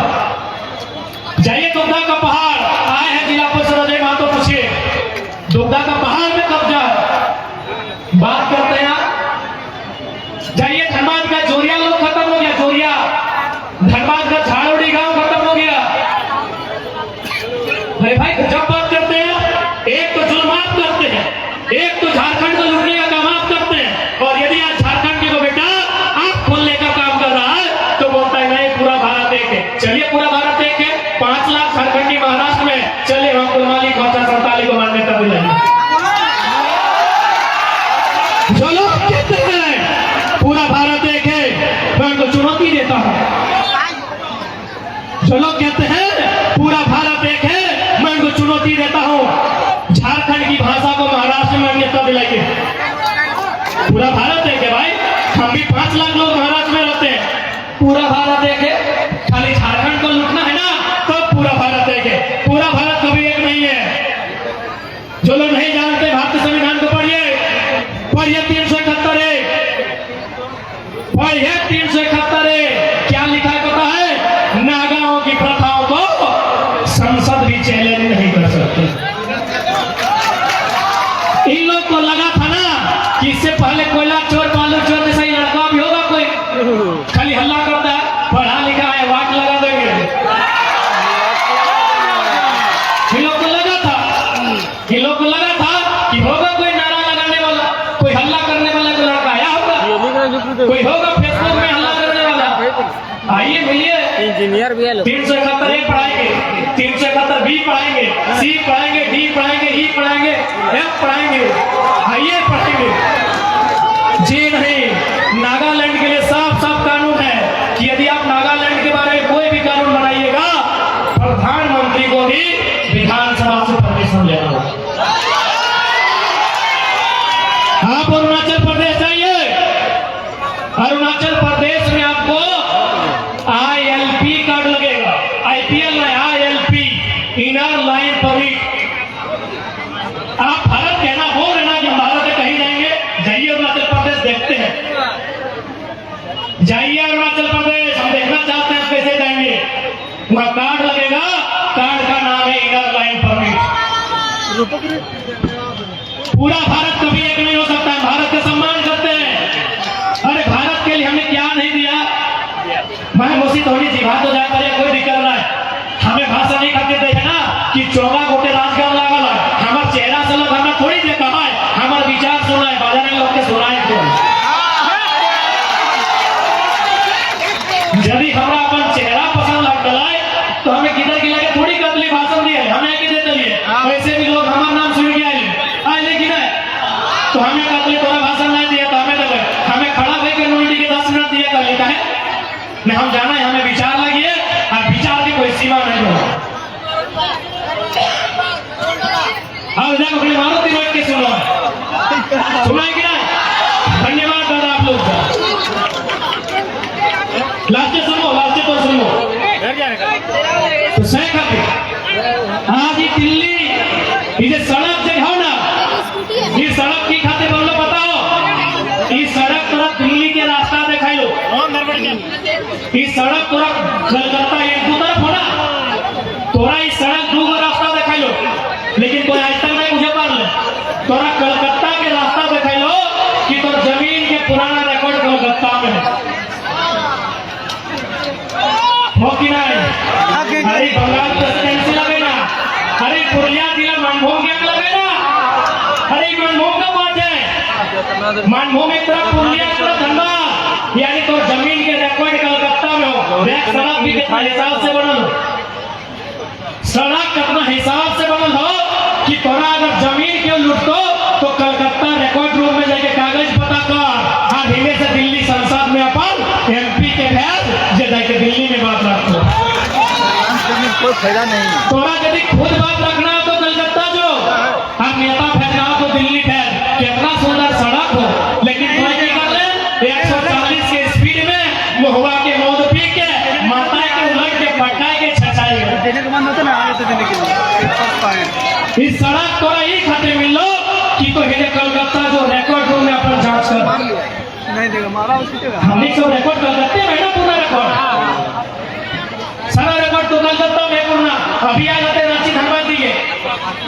जाइए दुग्धा का पहाड़, आए हैं जिला परिषद अजय महतो, पूछिए दुग्धा का पहाड़ में कब्जा है, बात करते हैं आप। जाइए धनबाद का जोरिया लोग खत्म हो गया, जोरिया धनबाद का झाड़ोड़ी गांव खत्म हो गया। अरे भाई जब बात करते हैं, एक तो जुल्म आप करते हैं, एक तो झारखंड को लूटने का काम आप करते हैं, और यदि आज झारखंड के को बेटा आप खोलने का काम कर रहा है तो बोलता है नहीं पूरा भारत एक है। चलिए पूरा भारत एक है, 5 लाख झारखंडी महाराष्ट्र में, चलिए हम कुलमाली खोचा संताली को मान्यता दिलाएंगे। जो लोग कहते हैं पूरा भारत एक है, मैं उनको चुनौती देता हूं। जो लोग कहते हैं पूरा भारत एक है, मैं उनको चुनौती देता हूं, झारखंड की भाषा को महाराष्ट्र में मान्यता दिलाइए। पूरा भारत एक है भाई, हम भी 5 लाख लोग महाराष्ट्र में रहते हैं, पूरा भारत एक है, खाली झारखंड को लूटना है ना तो पूरा भारत एक है। पूरा भारत कभी एक नहीं है। जो लोग नहीं जानते भारतीय संविधान को पढ़िए, पढ़िए 371, पढ़िए 371, क्या लिखा पता है, नागाओं की प्रथाओं को संसद भी चैलेंज नहीं कर सकती। इन लोग को लगा था ना कि इससे पहले कोयला चोर बालू चोर जैसा ही लड़का भी होगा कोई, खाली हल्ला करता है, पढ़ा लिखा है, वाट लगा देंगे। इन लोग को लगा था, इन लोग को लगा था कि होगा कोई नारा लगाने वाला, कोई हल्ला करने वाला, कोई लड़का आया होगा, कोई होगा फेसबुक में हल्ला करने वाला। आइए मिलिए, इंजीनियर भी है, 371 पढ़ाएंगे, 371 बी पढ़ाएंगे, सी पढ़ाएंगे, डी पढ़ाएंगे, ई पढ़ाएंगे, एफ पढ़ाएंगे, आइए पढ़ेंगे। जी नहीं, नागालैंड के लिए साफ साफ कानून है कि यदि आप नागालैंड के बारे में कोई भी कानून बनाइएगा, प्रधानमंत्री को भी विधानसभा से परमिशन लेना होगा। आप अरुणाचल प्रदेश जाइए, अरुणाचल प्रदेश में आपको ILP कार्ड लगेगा, IPL नहीं, ILP इनर लाइन परमिट। आप भारत कहना हो रहे ना कि भारत में कहीं जाएंगे, जाइए अरुणाचल प्रदेश देखते हैं, जाइए अरुणाचल प्रदेश, हम देखना चाहते हैं कैसे जाएंगे। वहां कार्ड लगेगा, कार्ड का नाम है इनर लाइन परमिट। पूरा भारत कभी एक नहीं हो सकता, भारत का सम्मान करते हैं। अरे भारत के लिए हमें क्या नहीं दिया, यदि हमरा अपन चेहरा पसंद लगलाय तो हमें किधर के लगे थोड़ी कतली भाषण दिए हमें किधर चलिए वैसे भी लोग हमारा नाम सुन के आए लेकिन तो हमें कतली तोरा भाषण नहीं दिया तो हमें देवे हमें खड़ा होकर नोटी के 10 मिनट दिया कर लेता है नहीं हम जाना है हमें विचार लगिए और विचार की कोई सीमा नहीं हो अब देखो अपने मारुति रोड के सुनो सुना है कि नहीं धन्यवाद दादा आप लोग लास्ट तो सुनो तो सही खाते आज ये दिल्ली ये जो सड़क जो है ना ये सड़क की खाते बोलो बताओ ये सड़क तोरा दिल्ली के रास्ता दिखाई ये सड़क तोरा कलकत्ता एक दो तरफ हो ना तोरा ये सड़क दो रास्ता दिखाई लेकिन कोई आज तक नहीं मुझे मार ले तोरा कलकत्ता के रास्ता दिखाई लो कि तोर जमीन के पुराना रिकॉर्ड कलकत्ता में है हो कि नहीं अरे बंगाल प्रेसिडेंसी लगे ना अरे पुरुलिया जिला मानभूम क्या लगे ना अरे मानभूम का बात है मानभूम एक तरफ पुरुलिया एक तरफ धनबाद यानी तो जमीन के रिकॉर्ड कलकत्ता में हो देख सड़क भी कितना हिसाब से बनल सड़क कितना हिसाब से बनल हो कि तोरा अगर जमीन क्यों लूटतो तो कलकत्ता रिकॉर्ड रूम में जाके कागज पता कर हाँ धीमे से दिल्ली संसद में अपन MP के भेज जे जाके दिल्ली में बात रखो कोई फायदा नहीं तोरा यदि खुद बात रखना हो तो कलकत्ता जो हम नेता भेजना हो तो दिल्ली भेज कितना सुंदर सड़क हो लेकिन कोई क्या कर ले 140 के स्पीड में महुआ के मौत पी के माता के उलट के पटाए के छछाई देने के मन होता ना आगे तो देने के लिए इस सड़क तोरा ही खाते मिलो कि तो हेले कलकत्ता जो रिकॉर्ड रूम में अपन जांच कर नहीं देगा मारा उसको देगा हमने सब रिकॉर्ड कलकत्ते में ना पूरा रिकॉर्ड सारा रिकॉर्ड तो कलकत्ता में पूरा अभी आ जाते रांची धनबाद दिए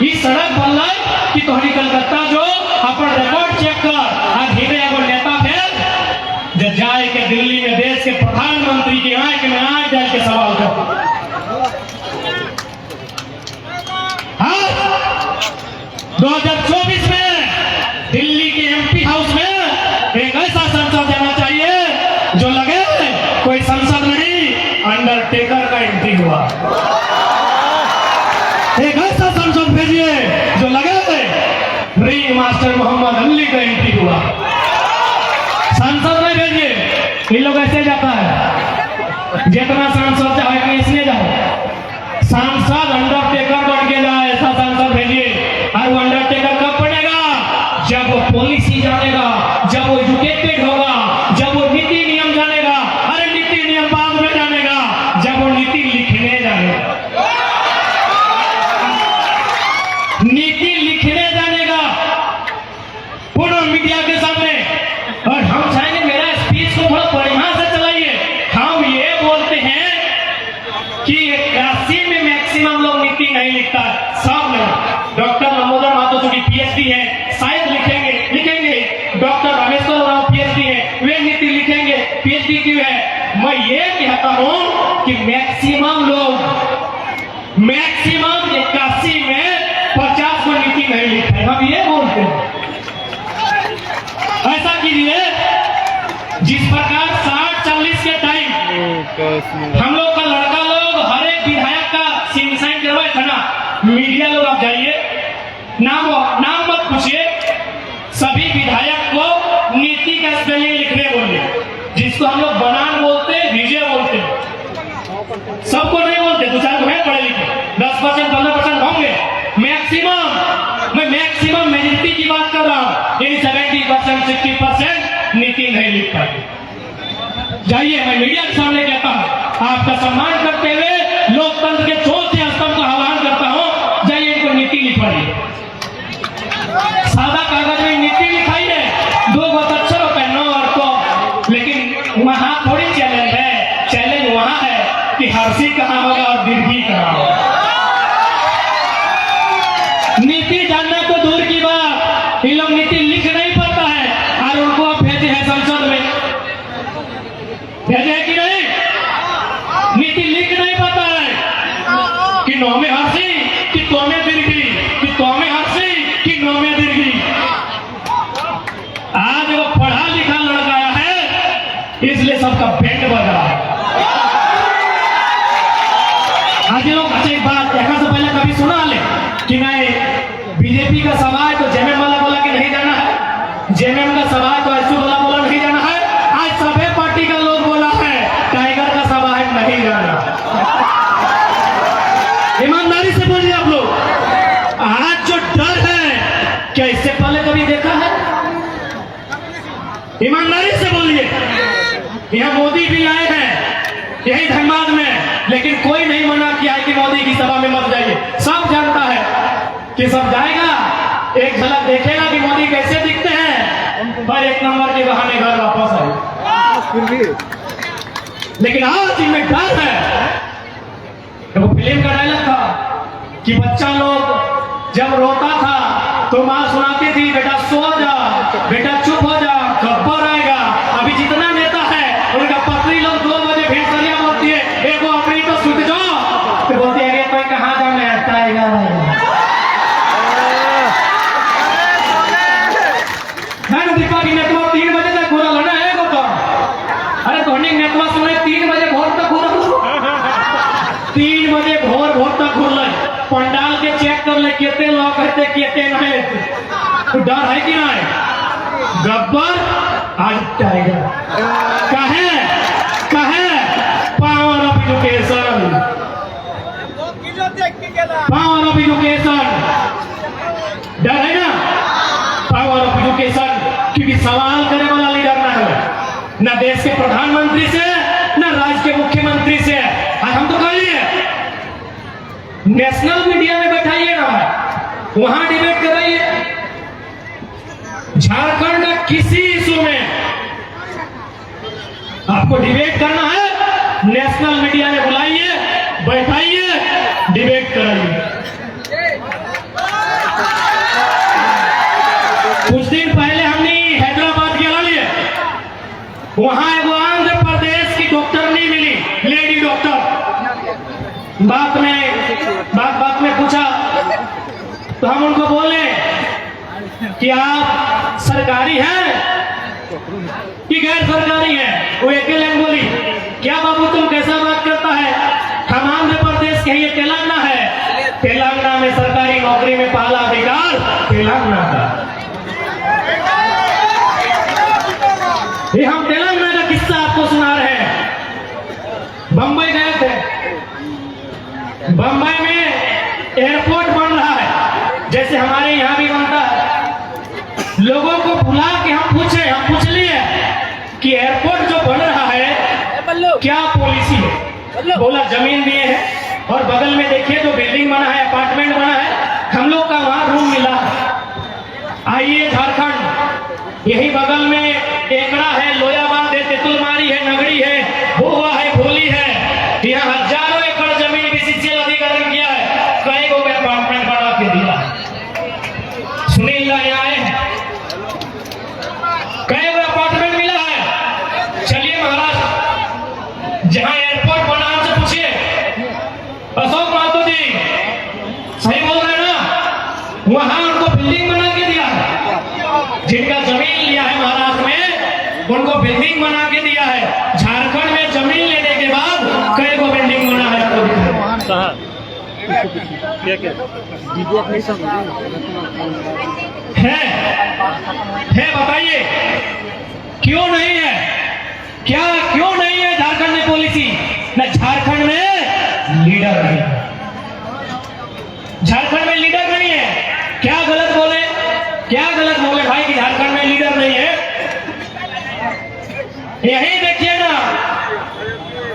ये सड़क बन रहा है कि तोहरी कलकत्ता जो अपन रिकॉर्ड चेक कर आज धीरे एगो नेता भेज जब जाए के दिल्ली में देश के प्रधानमंत्री के आंख में आंख डाल के सवाल कर हाँ 2024 में दिल्ली के MP हाउस में एक ऐसा संसद जाना चाहिए जो लगे कोई संसद नहीं अंडरटेकर का एंट्री हुआ एक ऐसा संसद भेजिए जो लगे रिंग मास्टर मोहम्मद अली का एंट्री हुआ सांसद नहीं भेजिए इन लोग ऐसे जाता है जितना सांसद चाहे कि इसलिए जाओ सांसद अंडरटेकर बन के जाए ऐसा सांसद भेजिए और वो अंडरटेकर कब बनेगा जब वो पॉलिसी जानेगा जब वो एजुकेटेड होगा जब वो नीति नियम जानेगा अरे नीति नियम बाद में जानेगा जब वो नीति लिखने जानेगा नीति लिखने जानेगा पूर्ण मीडिया के सामने और हम चाहेंगे मेरा स्पीच को थोड़ा बढ़िया से चलाइए हम ये बोलते हैं कि 81 में मैक्सिमम लोग नीति नहीं लिखता सब नहीं डॉक्टर नमोदर मातो चूंकि PhD है शायद लिखेंगे डॉक्टर रामेश्वर राव PhD है वे नीति लिखेंगे PhD क्यों है मैं ये कहता हूं कि मैक्सिमम 81 में 50 को नीति नहीं लिखते हम ये बोलते हैं ऐसा कीजिए जिस प्रकार 60-40 के टाइम हम लोग का लड़का लोग हर एक विधायक का सिंचाई करवाए था ना मीडिया लोग आप जाइए नाम मत पूछिए सभी विधायक को नीति का स्पेलिंग लिखने बोलिए जिसको हम लोग बनान बोलते विजय बोलते सबको नहीं बोलते दो चार को है पढ़े लिखे 10% 15% होंगे मैक्सिमम मेजोरिटी की बात कर रहा हूँ यानी 70% 60% नीति नहीं लिख पाते जाइए मैं मीडिया के सामने कहता हूँ आपका सम्मान करते हुए लोकतंत्र के चौथे स्तंभ का आह्वान करता हूँ जाइए इनको नीति लिखवाइए सादा कागज में नीति लिखाई है 2 अक्षर पेनो और को लेकिन वहां थोड़ी चैलेंज है चैलेंज वहां है कि हर्षी कहाँ होगा और दीर्घी कहाँ होगा नीति जानना तो दूर की बात ये लोग नीति लिख नहीं पाता है और उनको आप भेजे हैं संसद में भेजे है कि नहीं नीति लिख नहीं पाता है कि नौ में हर्षी कि तो में दीर्घी कि तो में हर्षी कि नौ में दीर्घी आज वो पढ़ा लिखा लड़का आया है इसलिए सबका बैंड बजा है आज ये लोग अच्छा एक बात यहाँ से पहले कभी सुना ले कि नहीं बीजेपी का सभा है तो जेएमएम वाला बोला कि नहीं जाना है, जेएमएम का सभा है तो एसयू वाला बोला नहीं जाना है। आज सभी पार्टी का लोग बोला है टाइगर का सभा है नहीं जाना। ईमानदारी से बोलिए आप लोग, आज जो डर है क्या इससे पहले कभी देखा है? ईमानदारी से बोलिए। यहाँ मोदी भी आए हैं यही धनबाद में, लेकिन कोई नहीं मना किया है कि मोदी की सभा में मत जाइए। सब जानता है कि सब जाएगा, एक झलक देखेगा कि मोदी कैसे दिखते हैं, पर एक नंबर के बहाने घर वापस आए। लेकिन आज इनमें डर है। वो फिल्म का डायलॉग था कि बच्चा लोग जब रोता था तो माँ सुनाती थी बेटा सो जा, बेटा चुप हो जा, गब्बर आएगा। अभी जितना नेता है उनका पत्नी लोग 2 बजे फिर सरिया बोलती है एक वो अपनी तो सुत जाओ, तो बोलती है कोई कहाँ जाने टाइगर है ना। दीपा की नेटवर्क 3 बजे तक पूरा लड़ा है तो अरे धोनी नेटवर्क सुने 3 बजे भोर तक पूरा 3 बजे भोर तक खुल पंडाल के चेक कर ले कितने लोग कहते कितने नहीं, तो डर है कि नहीं? गब्बर आज टाइगर कहे power of education, power of education. डर है ना पावर ऑफ एजुकेशन, क्योंकि सवाल करने वाला लीडर ना है, ना देश के प्रधानमंत्री से ना राज्य के मुख्यमंत्री से। आज हम तो कह लिए नेशनल मीडिया में बैठाइए ना, वहां डिबेट कराइए। झारखंड का किसी इशू में आपको डिबेट करना है, नेशनल मीडिया में बुलाइए, बैठाइए, डिबेट कराइए। कुछ दिन पहले हमने हैदराबाद के लिए वहां एक आंध्र प्रदेश की डॉक्टरनी मिली, लेडी डॉक्टर। बात में पूछा तो हम उनको बोले कि आप सरकारी हैं कि गैर सरकारी हैं? वो एक लाइन बोली, क्या बाबू तुम कैसा बात करता है, हम आंध्र प्रदेश के, ये तेलंगाना है, तेलंगाना में सरकारी नौकरी में पहला अधिकार तेलंगाना का। ये हम तेलंगाना का किस्सा आपको सुना रहे हैं। बंबई गए थे, बंबई में एयरपोर्ट बन रहा है जैसे हमारे यहाँ भी बनता है। लोगों को बुला के हम पूछ लिए कि एयरपोर्ट जो बन रहा है क्या पॉलिसी है? बोला जमीन दिए हैं और बगल में देखिए जो बिल्डिंग बना है, अपार्टमेंट बना है, हम लोग का वहां रूम मिला है। आइए झारखंड, यही बगल में एकड़ा है, लोयाबाद है, तेतुलमारी है, नगरी है, भोवा है, भोली है। यहाँ हजारों एकड़ जमीन बीसीसीएल अधिग्रहण किया है, कई को अपार्टमेंट बना के दिया। सुनील यहाँ आए हैं, कई को अपार्टमेंट मिला है। चलिए महाराष्ट्र जहाँ एयरपोर्ट बना, हमसे पूछिए अशोक महतो जी, सही बोल रहे हैं ना? वहां उनको बिल्डिंग बना के दिया है। जिनका जमीन लिया है महाराष्ट्र में उनको बिल्डिंग बना के दिया है। झारखंड में जमीन लेने के बाद कई को बिल्डिंग बना है। है बताइए क्यों नहीं है? क्या क्यों नहीं है झारखंड में पॉलिसी? न झारखंड में लीडर नहीं है, झारखंड में लीडर नहीं है। क्या गलत बोले भाई कि झारखंड में लीडर नहीं है? यही देखिए ना,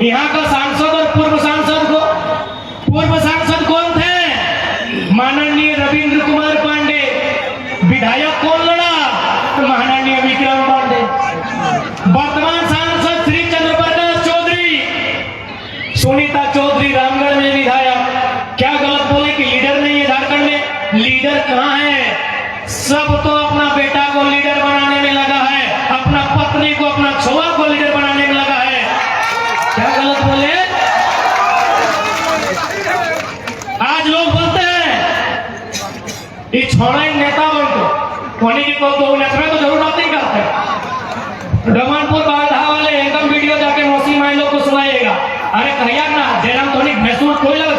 यहाँ का सांसद और पूर्व सांसद कौन थे? माननीय रविंद्र कुमार पांडे। विधायक कौन लड़ा? तो माननीय विक्रम पांडे। वर्तमान सांसद श्री चंद्र प्रकाश चौधरी, सुनीता चौधरी रामगढ़ में विधायक। क्या गलत बोले कि लीडर नहीं है झारखंड में? लीडर कहाँ है? सब तो अपना बेटा को लीडर बनाने में लगा है, अपना पत्नी को, अपना छोरा को लीडर बनाने में लगा है। क्या गलत बोले? आज लोग बोलते हैं ये छोड़ा ही नेता बनतो होने की तो नेता तो जरूर बात नहीं करते। रमनपुर बाधा वाले एकदम वीडियो जाके मौसी माई लोग को सुनाइएगा। अरे कहिए ना जयराम धोनी भैंसुर कोई लगा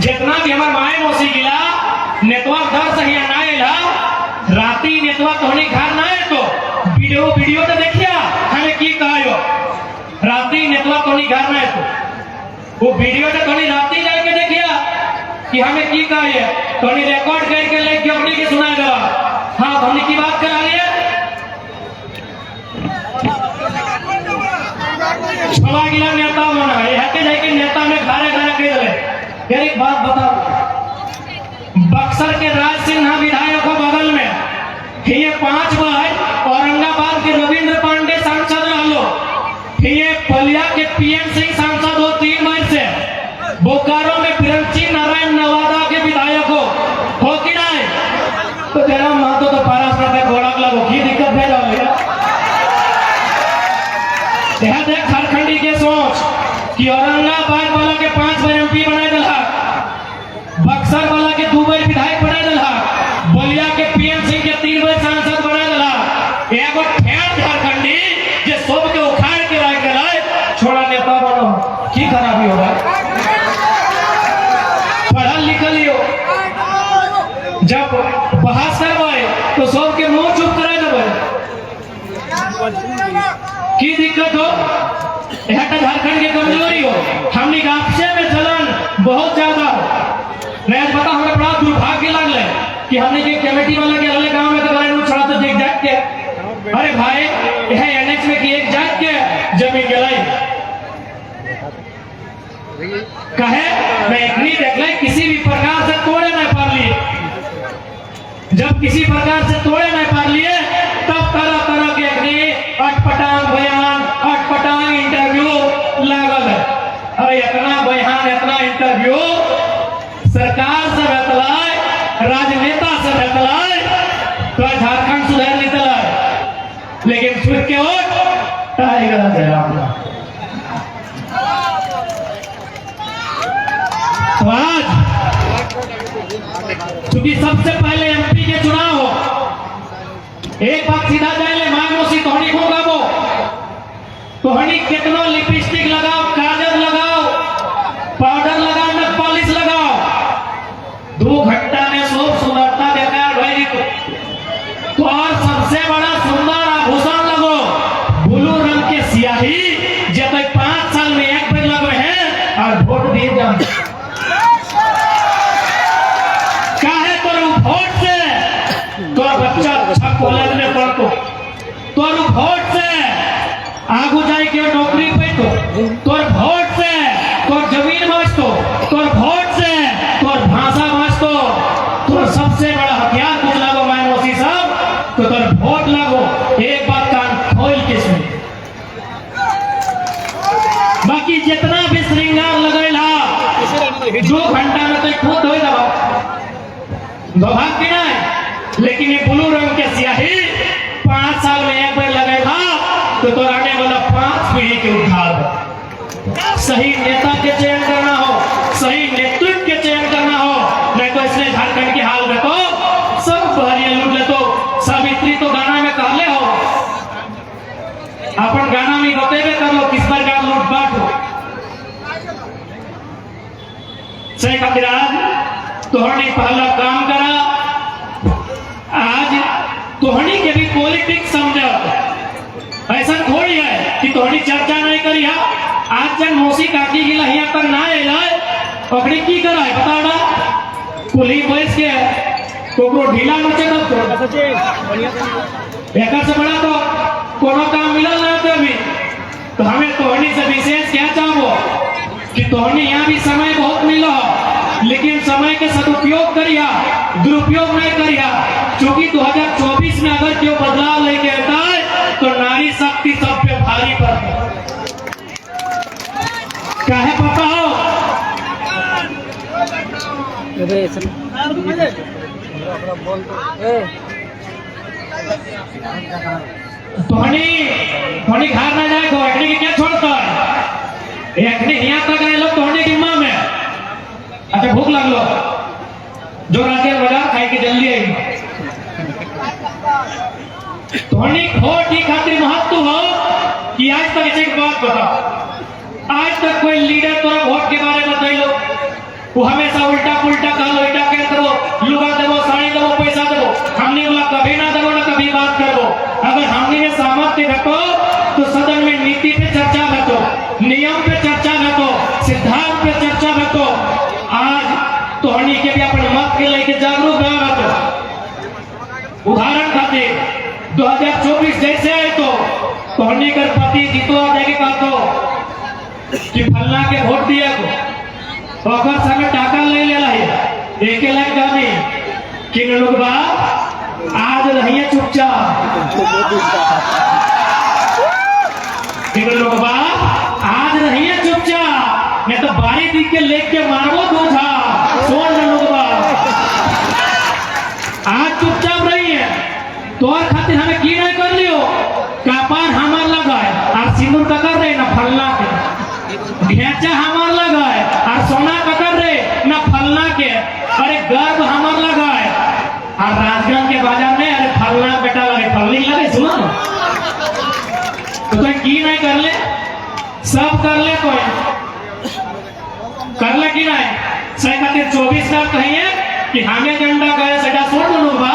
जितना भी हमार माए मौसी गिला नेटवर्क दर सही आनाएला राती नेटवर्क होने घर ना है तो वीडियो तो देखिया हमें की कहायो राती नेटवर्क होने घर ना है तो वो वीडियो तो थोड़ी राती जाके देखिया कि हमें की कहाये थोड़ी रिकॉर्ड करके लेके अपनी के सुनाए दवा हाँ हमने की बात करा रही है छवा गिला नेता बना है हटे जाके नेता में घरे घरे कह दे यार एक बात बताओ बक्सर के राज सिन्हा विधायक को बगल में ये 5 बार औरंगाबाद के रविंद्र पांडे सांसद रहो ये पलिया के पीएम सिंह सांसद हो 3 बार से बोकारो में बिरंची नारायण नवादा के विधायक हो कि नहीं तो तेरा महतो तो पारस प्रत्येक घोड़ा लगो की दिक्कत है जाओ देख झारखंडी के सोच कि औरंगाबाद वाला के 5 बार एमपी बनाए दिला बक्सर वाला के 2 बार विधायक बनाए दिला बलिया के पीएम सिंह के 3 बार सांसद बनाए दिला एगो ठेर झारखंडी जे सब के उखाड़ के रख दिला छोड़ा नेता बनो की खराबी होगा पढ़ल लिखल हो जब बहस करवाए तो सब के मुंह चुप करा देवे की दिक्कत हो यह झारखंड की कमजोरी हो हमने आपसे में चलन बहुत ज्यादा मैं बता हमें बड़ा दुर्भाग्य लगले कि हमने के कमेटी वाला के अलग गांव में तो गाड़ी छोड़ा तो देख जाग के अरे भाई यह एनएच में की एक जाग के जमीन गलाई कहे मैं इतनी देख ले किसी भी प्रकार से तोड़े नहीं पा लिए जब किसी प्रकार से तोड़े नहीं पा लिए तब तरह तरह के अटपटांग बयान अटपटांग इंटरव्यू लागल है अरे इतना बयान इतना इंटरव्यू सरकार से बतलाए राजनेता से बतलाए तो झारखंड सुधर नहीं चला लेकिन छुट के वोट टाइगर है तो आज क्योंकि सबसे पहले एमपी के चुनाव हो एक बात सीधा जाए मांगोसी तोहनी को गाबो तोहनी कितना लिपस्टिक लगाओ काजल लगाओ पाउडर लगाओ नख पॉलिश लगाओ 2 घंटा में सब सुंदरता बेकार भाई तो और सबसे बड़ा सुंदर आभूषण लगो ब्लू रंग के सियाही जब 5 साल में एक बार लगे हैं और वोट दिए जाए वोट से तो बच्चा अच्छा कॉलेज में पढ़तो तो वोट से आगू जाए के नौकरी पे तो वोट से तो जमीन बाँचतो तो वोट से तो भाषा बाँचतो तो सबसे बड़ा हथियार कुछ लागो मैं मौसी साहब तो वोट लागो एक बात कान खोल के सुन बाकी जितना भी श्रृंगार लगेला 2 घंटा में तो खुद हो जाओ दुर्भाग्य नहीं लेकिन ये ब्लू रंग के सियाही 5 साल में एक बार लगेगा तो आने वाला 5 पीढ़ी के उद्धार सही नेता के चयन करना हो सही नेतृत्व के चयन करना हो नहीं तो इसलिए झारखंड की हाल में तो सब बहरिया लूट ले तो सावित्री तो गाना में कहले हो अपन गाना में बतेबे कर लो किस प्रकार लूटपाट हो सही खातिर तोहनी पहला काम करा आज तोहनी के भी पॉलिटिक्स समझो ऐसा थोड़ी है कि तोहनी चर्चा नहीं करी है आज जन मौसी काकी गिला यहाँ तक ना अकड़ी की करा है बता ना पुलिस बैस के तो ढीला नचे तब तो एक से बड़ा तो कोनो काम मिलल ना तो अभी तो हमें तोहनी से विशेष क्या चाहो कि तोहनी यहाँ भी समय बहुत मिला लेकिन समय के सदुपयोग करिया दुरुपयोग नहीं करिया क्योंकि 2024 में अगर क्यों बदलाव लेके आता है तो नारी शक्ति सब पे भारी पड़ती काहे पता हो तोहनी घर ना जाए तो एकड़ी के क्या छोड़ता है एकड़ी यहाँ तक आए लोग तोहनी की माँ में अच्छा भूख लगलो जो राजेश बाजार खाई के जल्दी आई तोहनी खोट ही खातिर महत्व हो कि आज तक एक बात बताओ आज तक कोई लीडर तोरा वोट के बारे में बताइलो वो हमेशा उल्टा पुल्टा कहलो इटा के करो लुगा देवो साड़ी देवो पैसा देवो हमने बोला कभी ना देवो ना कभी बात करो। अगर हमने में सामर्थ्य रखो तो सदन में नीति पे चर्चा रखो, नियम पे चर्चा रखो, सिद्धांत पे चर्चा रखो। आज तो हनी के भी अपने मत के लेके जागरूक रहो। उदाहरण खातिर 2024 जैसे है तो हनी कर पति जीतो देखे कहतो कि फलना के वोट दिया को तो अगर संग टाका ले लेला है एक लाख गाने कि लोग बा आज रहिए चुपचाप कि लोग बा आज रहिए चुपचाप नहीं तो बारी दी के लेके मारबो दूधा सोन लोग बा आज चुपचाप रहिए तो और खातिर हमें की नहीं कर लियो कपार हमार लगा है और सिंदूर का कर रहे ना फलना के ढेंचा हमार लगा है और सोना का कर रहे ना फलना के अरे गर्व हमार लगा है और राजगंज के बाजार में अरे फलना बेटा लगे फलनी लगे सुनो तो की नहीं कर ले सब कर ले कोई कर ले की नहीं सही खातिर 24 लाख कहिए कि हमें झंडा गए सेटा सुन लो बा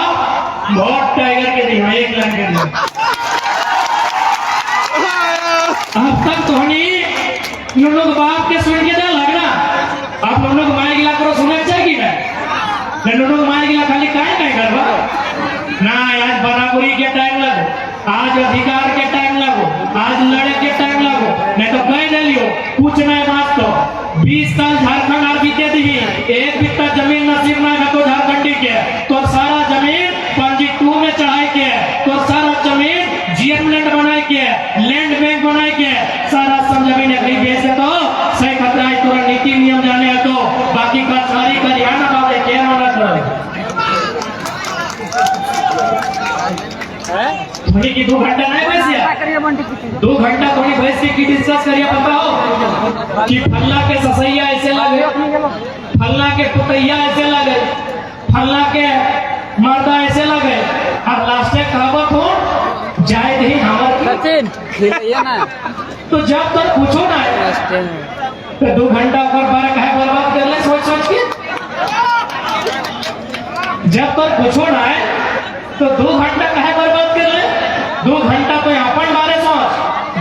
वोट टाइगर के दी 1 लाख के दी अब तक तो नहीं लोग बाप के सुन के दे लगना आप लोग माय गिला करो सुने चाहिए कि नहीं लोग माय गिला खाली काहे काहे करबा ना आज बराबरी के टाइम लगो आज अधिकार के टाइम लगो आज लड़े के टाइम लगो नहीं तो कह दे लियो कुछ नहीं बात तो 20 साल झारखंड आर बीते दी एक बित्ता जमीन नसीब ना है तो झारखंडी के तो सारा जमीन पंजी 2 में चढ़ाई के तो सारा जमीन जीएम लैंड बनाए के लैंड बैंक बनाए के सारा सब जमीन एक बेचे तो सही खतरा है तुरंत नीति नियम जाने है तो बाकी का सारी का ध्यान रखा दे क्या होना चाहिए थोड़ी की 2 घंटा नहीं बैसिया 2 घंटा थोड़ी बैठ की डिस्कस करिए बताओ कि फल्ला के ससैया ऐसे लगे फल्ला के पुतैया ऐसे लगे फल्ला के मर्दा ऐसे लगे और लास्ट में कहावत हो जाए ही हमारे तो जब तक पूछो ना तो 2 घंटा पर बारह है बर्बाद कर ले सोच सोच के जब तक पूछो ना तो 2 घंटा कहे बर्बाद कर ले 2 घंटा तो अपन बारे सोच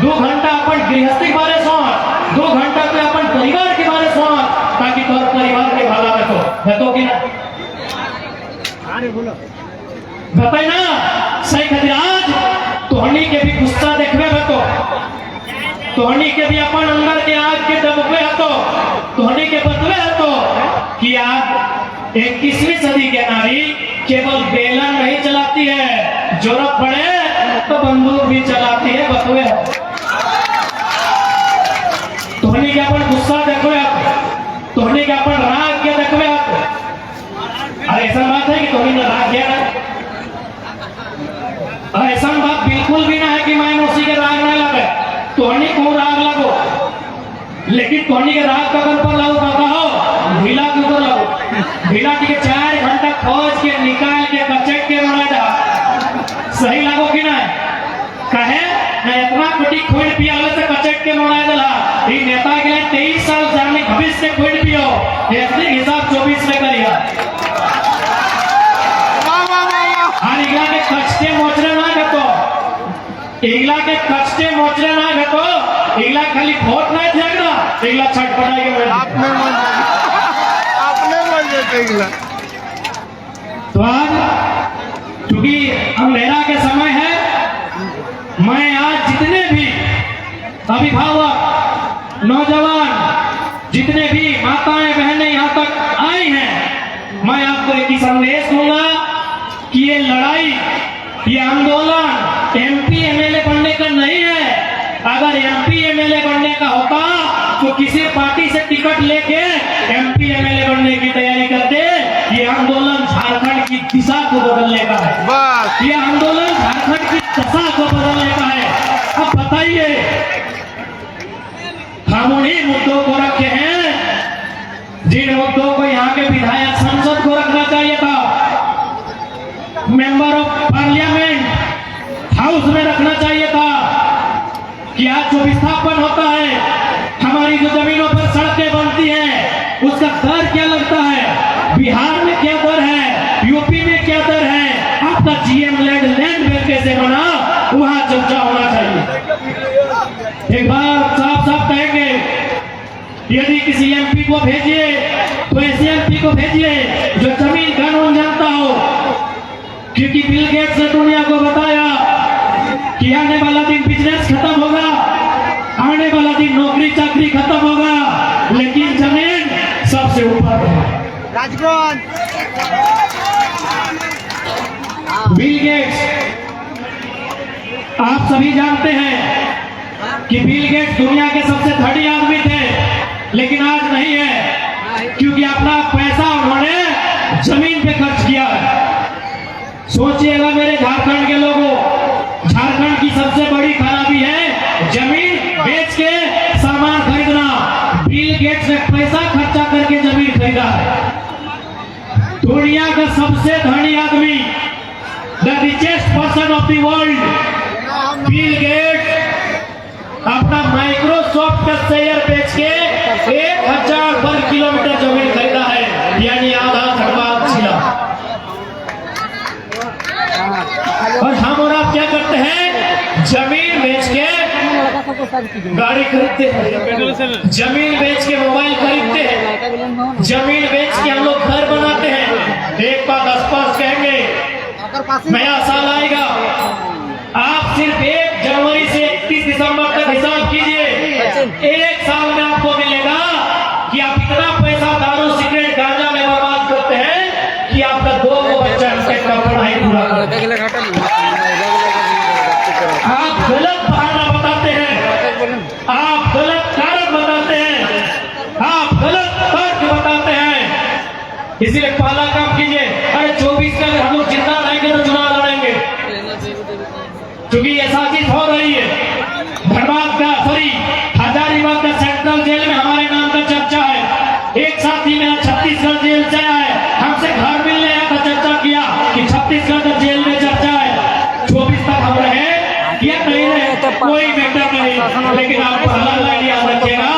2 घंटा अपन गृहस्थी बारे सोच 2 घंटा तो अपन परिवार के बारे सोच ताकि तोर परिवार के भला रखो देखो कि ना बताई ना सही खातिर आज तोहनी के भी गुस्सा देखबे हतो तोहनी के भी अपन अंदर के आग के दबके हतो तोहनी के बतवे हतो कि आज 21वीं सदी के नारी केवल बेलन नहीं चलाती है जरूरत पड़े तो बंदूक भी चलाती है बतवे तोहनी के अपन गुस्सा देखबे तोहनी के अपन राग के देखबे अरे ऐसा बात है कि तोहनी ने राग किया ना ऐसा बात बिल्कुल भी ना है कि मैं उसी के राग नहीं लगे तोहनी को राग लगो लेकिन तोहनी के राग कगर पर लागू बताओ ढीला के ऊपर लागो ढीला के 4 घंटा खोज के निकाल के कचट के मारा जा सही लागो कि ना कहे ना इतना कुटी खोड़ पिया से कचट के मारा दला ये नेता के लिए 23 साल जाने भविष्य से खोड़ पियो ऐसे हिसाब 24 में करिया इगला के कचटे मोचरे ना घटो इगला के कचटे मोचरे ना घटो इगला खाली वोट नहीं जाएगा इगला छटपटाएगा आपने बोल देते इगला तो आज क्योंकि अंधेरा के समय है मैं आज जितने भी अभिभावक नौजवान जितने भी माताएं बहनें यहाँ तक आई हैं मैं आपको एक ही संदेश दूंगा कि ये लड़ाई ये आंदोलन एमपी एमएलए बनने का नहीं है अगर एमपी एमएलए बनने का होता तो किसी पार्टी से टिकट लेके एमपी एमएलए बनने की तैयारी करते ये आंदोलन झारखंड की दिशा को बदलने का है ये आंदोलन झारखंड की दशा को बदलने का है अब बताइए हम उन्हीं मुद्दों को रखे हैं जिन मुद्दों को यहाँ के विधायक संसद को रखना चाहिए था मेंबर ऑफ पार्लियामेंट हाउस में रखना चाहिए था कि आज जो विस्थापन होता है हमारी जो जमीनों पर सड़कें बनती हैं उसका दर क्या बिहार में क्या दर है, यूपी में क्या दर है, आपका जीएम लैंड बैंक कैसे बना, वहां चर्चा होना चाहिए। एक बार साफ साफ कहेंगे, यदि किसी एमपी को भेजिए तो ऐसे एमपी को भेजिए जो जमीन कानून जानता हो, क्योंकि बिल गेट्स ने दुनिया को बताया कि आने वाला दिन बिजनेस खत्म होगा, आने वाला दिन नौकरी चाकरी खत्म होगा, लेकिन जमीन सबसे ऊपर है। राजगुण बिल गेट्स, आप सभी जानते हैं कि बिल गेट्स दुनिया के सबसे धनी आदमी थे, लेकिन आज नहीं है, क्योंकि अपना पैसा उन्होंने जमीन पे खर्च किया है। सोचिएगा मेरे झारखंड के लोगों, झारखंड की सबसे बड़ी खराबी है जमीन बेच के सामान खरीदना। बिल गेट्स ने पैसा खर्चा करके जमीन खरीदा है। दुनिया का सबसे धनी आदमी, the richest person of the world, Bill Gates अपना माइक्रोसॉफ्ट का शेयर बेच के 1000 वर्ग किलोमीटर जमीन खरीदा है, यानी आधा धनबाद जिला। और हम और आप क्या करते हैं, जमीन बेच के गाड़ी खरीदते हैं, जमीन बेच के मोबाइल खरीदते हैं, जमीन बेच के हम लोग घर बनाते हैं। एक बात स्पष्ट कहेंगे, नया साल आएगा, आप सिर्फ 1 जनवरी से 31 दिसंबर तक हिसाब कीजिए, एक साल में आपको मिलेगा कि आप इतना पैसा दारू सिगरेट गांजा में बर्बाद करते हैं कि आपका 2 बच्चा का पढ़ाई पूरा करता है। आप गलत बहाना बताते हैं, आप गलत कारण बताते हैं, आप गलत तर्क बताते हैं। इसीलिए पहला काम कीजिए, अरे 24 का हम लोग जिंदा रहेंगे तो चुनाव लड़ेंगे, क्योंकि ये साजिश हो रही है। धनबाद का हजारीबाग का सेंट्रल जेल में हमारे नाम का चर्चा है। एक साथी मेरा छत्तीसगढ़ जेल से आया है, हमसे घर मिलने आया था, चर्चा किया कि छत्तीसगढ़ जेल में चर्चा है। 24 तक हम रहे या नहीं रहे कोई मैटर नहीं, लेकिन आप पहला लाइन याद रखिएगा,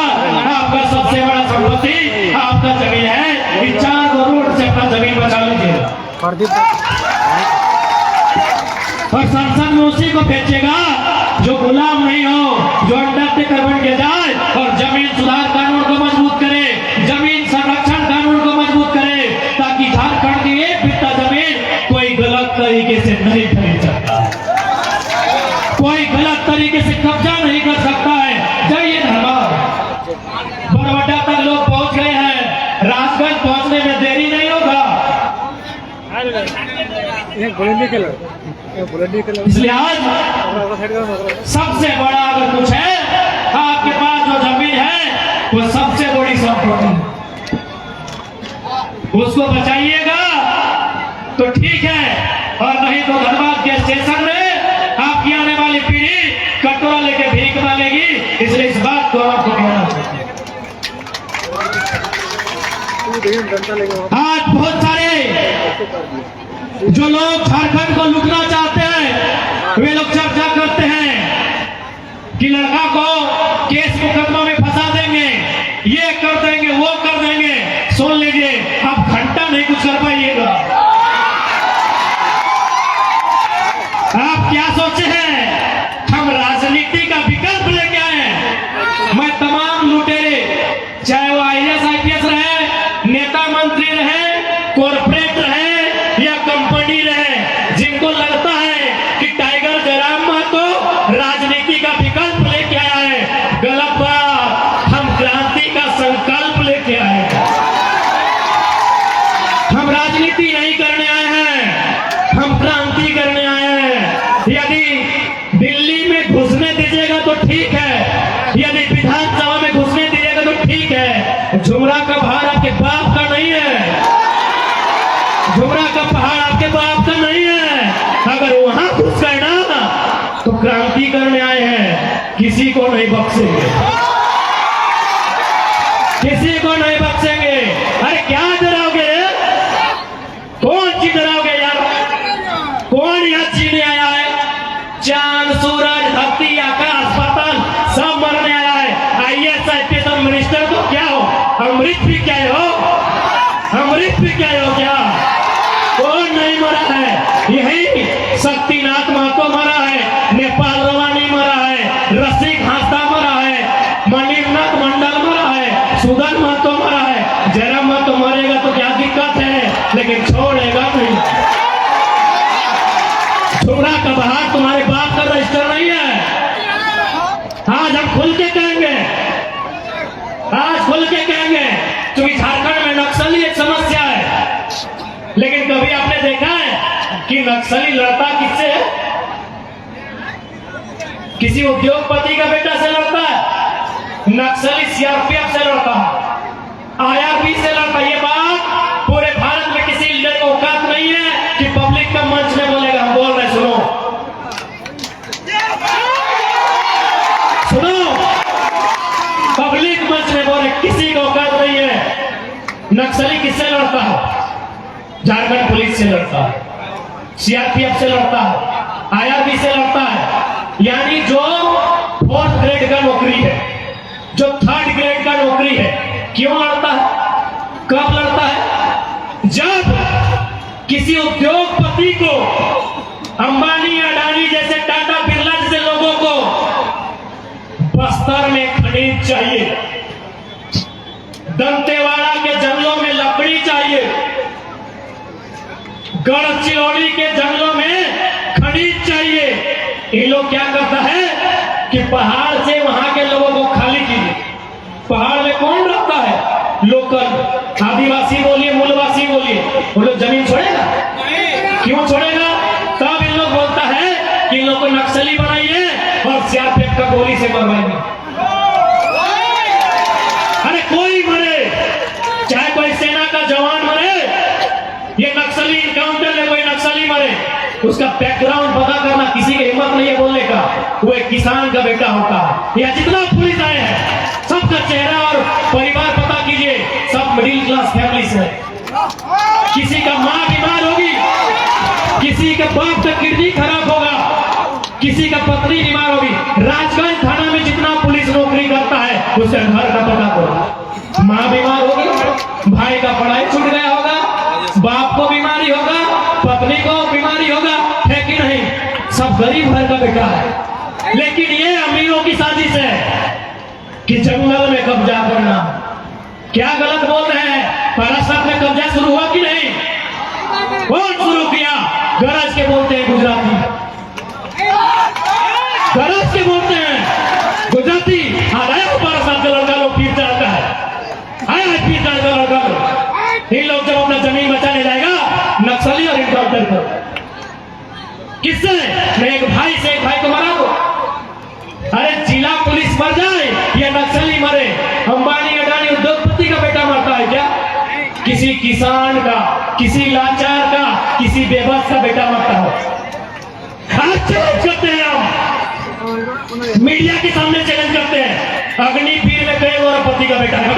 आपका सबसे बड़ा संपत्ति आपका जमीन है। इन 4 करोड़ से अपना जमीन बचा लीजिएगा और संसद में उसी को भेजेगा जो गुलाम नहीं हो, जो अंडरटेकर बन के जाए और जमीन सुधार कानून को मजबूत करे, जमीन संरक्षण कानून को मजबूत करे, ताकि झारखंड की एक बित्ता जमीन कोई गलत तरीके से नहीं खरीद सकता, कोई गलत तरीके से कब्जा नहीं कर सकता है। जाइए धनबाद, बरवड्डा तक लोग पहुंच गए हैं, राजगंज पहुंचने में देरी नहीं होगा। इसलिए आज सबसे बड़ा अगर कुछ है, आपके पास जो जमीन है वो सबसे बड़ी संपत्ति, उसको बचाइएगा तो ठीक है, और नहीं तो धनबाद के स्टेशन में आपकी आने वाली पीढ़ी कटोरा लेके भीख मांगेगी। इसलिए इस बात को आपको कहना चाहिए। आज बहुत सारे जो लोग झारखंड को लूटना चाहते हैं, वे लोग चर्चा करते हैं कि लड़का को केस मुकदमा में फंसा देंगे, ये कर देंगे, वो कर देंगे। सुन लीजिए, आप घंटा नहीं कुछ कर पाइएगा। आप क्या सोचे हैं हम राजनीति का विकल्प लेके आए? मैं तमाम लुटेरे, चाहे वो IAS IPS रहे, नेता मंत्री रहे, कॉर्पोरेट रहे या कंपनी रहे, जिनको लगता है कि टाइगर जयराम महतो राजनीति का विकल्प लेके आया है, गलत बात। हम क्रांति का संकल्प लेके आए हैं। हम राजनीति नहीं करने आए हैं, हम क्रांति करने आए हैं। यदि दिल्ली में घुसने दीजिएगा तो ठीक है, यदि विधानसभा में घुसने दीजिएगा तो ठीक है। झुमरा का पहाड़ आपके बाप का नहीं है, झुमरा का पहाड़ आपके बाप का नहीं है। अगर वहां घुस गए ना तो क्रांति करने आए हैं, किसी को नहीं बख्शेंगे, किसी को नहीं बख्शेंगे। अरे क्या डराओगे, कौन सी डराओगे यार? कौन यहाँ जीने आया है? चांद सूरज धरती आकाश पाताल सब मरने आया है। IAS IPS मिनिस्टर तो क्या हो, अमृत भी क्या हो, अमृत भी क्या लेकिन छोड़ेगा नहीं। छोड़ा का बाहर तुम्हारे बाप का रजिस्टर नहीं है। आज हम खुल के कहेंगे, आज खुल के कहेंगे, क्योंकि झारखंड में नक्सली एक समस्या है। लेकिन कभी आपने देखा है कि नक्सली लड़ता किससे है? किसी उद्योगपति का बेटा से लड़ता है। नक्सली सीआरपीएफ से लड़ता है, आईआरबी से लड़ता है। ये बात पूरे भारत में किसी लीडर को औकात नहीं है कि पब्लिक का मंच में बोलेगा। हम बोल रहे, सुनो सुनो, पब्लिक मंच में बोले, किसी को औकात नहीं है। नक्सली किससे लड़ता है? झारखंड पुलिस से लड़ता है, सीआरपीएफ से लड़ता है, आईआरबी से लड़ता है। यानी जो 4th ग्रेड का नौकरी है, जो 3rd ग्रेड का नौकरी है, क्यों लड़ता है? कब लड़ता है? जब किसी उद्योगपति को, अंबानी, अडानी जैसे, टाटा, बिरला जैसे लोगों को बस्तर में खनिज चाहिए, दंतेवाड़ा के जंगलों में लकड़ी चाहिए, गढ़चिरौली के जंगलों में खनिज चाहिए। ये लोग क्या करता है कि पहाड़ से वहां के लोगों को खाली कीजिए। पहाड़ में कौन रहता है? लोकल आदिवासी बोलिए, मूलवासी बोलिए, वो लोग जमीन छोड़ेगा? क्यों छोड़ेगा? तब इन लोग बोलता है कि इन लोग को नक्सली बनाइए और सीआरपीएफ का गोली से मरवाएंगे। अरे कोई मरे, चाहे कोई सेना का जवान मरे, ये नक्सली इनकाउंटर में कोई नक्सली मरे, उसका बैकग्राउंड पता करना किसी की हिम्मत नहीं है बोलने का। वो एक किसान का बेटा होता है। या जितना पुलिस आए हैं, सबका चेहरा और परिवार पता कीजिए, सब मिडिल क्लास फैमिली से। किसी का माँ बीमार होगी, किसी का बाप का किडनी खराब होगा, किसी का पत्नी बीमार होगी। राजगंज थाना में जितना पुलिस नौकरी करता है, उसके घर का पता करो। माँ बीमार होगी, भाई का पढ़ाई छूट गया होगा, बाप को बीमारी होगा, पत्नी को बीमारी होगा, है कि नहीं? सब गरीब घर का बेटा है। लेकिन ये अमीरों की साजिश है कि जंगल में कब्जा करना। क्या गलत बोल रहे हैं? पारासात में कब्जा शुरू हुआ कि नहीं? कौन शुरू किया? गरज के बोलते हैं गुजराती, गरज के बोलते हैं गुजराती। आज आया पारासात का लड़का लोग फिर जाता है, आया फिर जाता लड़का लोग। इन लोग जब अपना जमीन बचाने जाएगा, नक्सली और इनकाउंटर कर किससे? मैं एक भाई से, एक भाई को मरा दो। अरे जिला पुलिस मर जाए या नक्सली मरे, अंबानी, अडानी, उद्योगपति का बेटा मरता है क्या? किसी किसान का, किसी लाचार का, किसी बेबस का बेटा मरता है। आज चैलेंज करते हैं हम, मीडिया के सामने चैलेंज करते हैं, अग्निवीर में कई गौरवपति का बेटा है।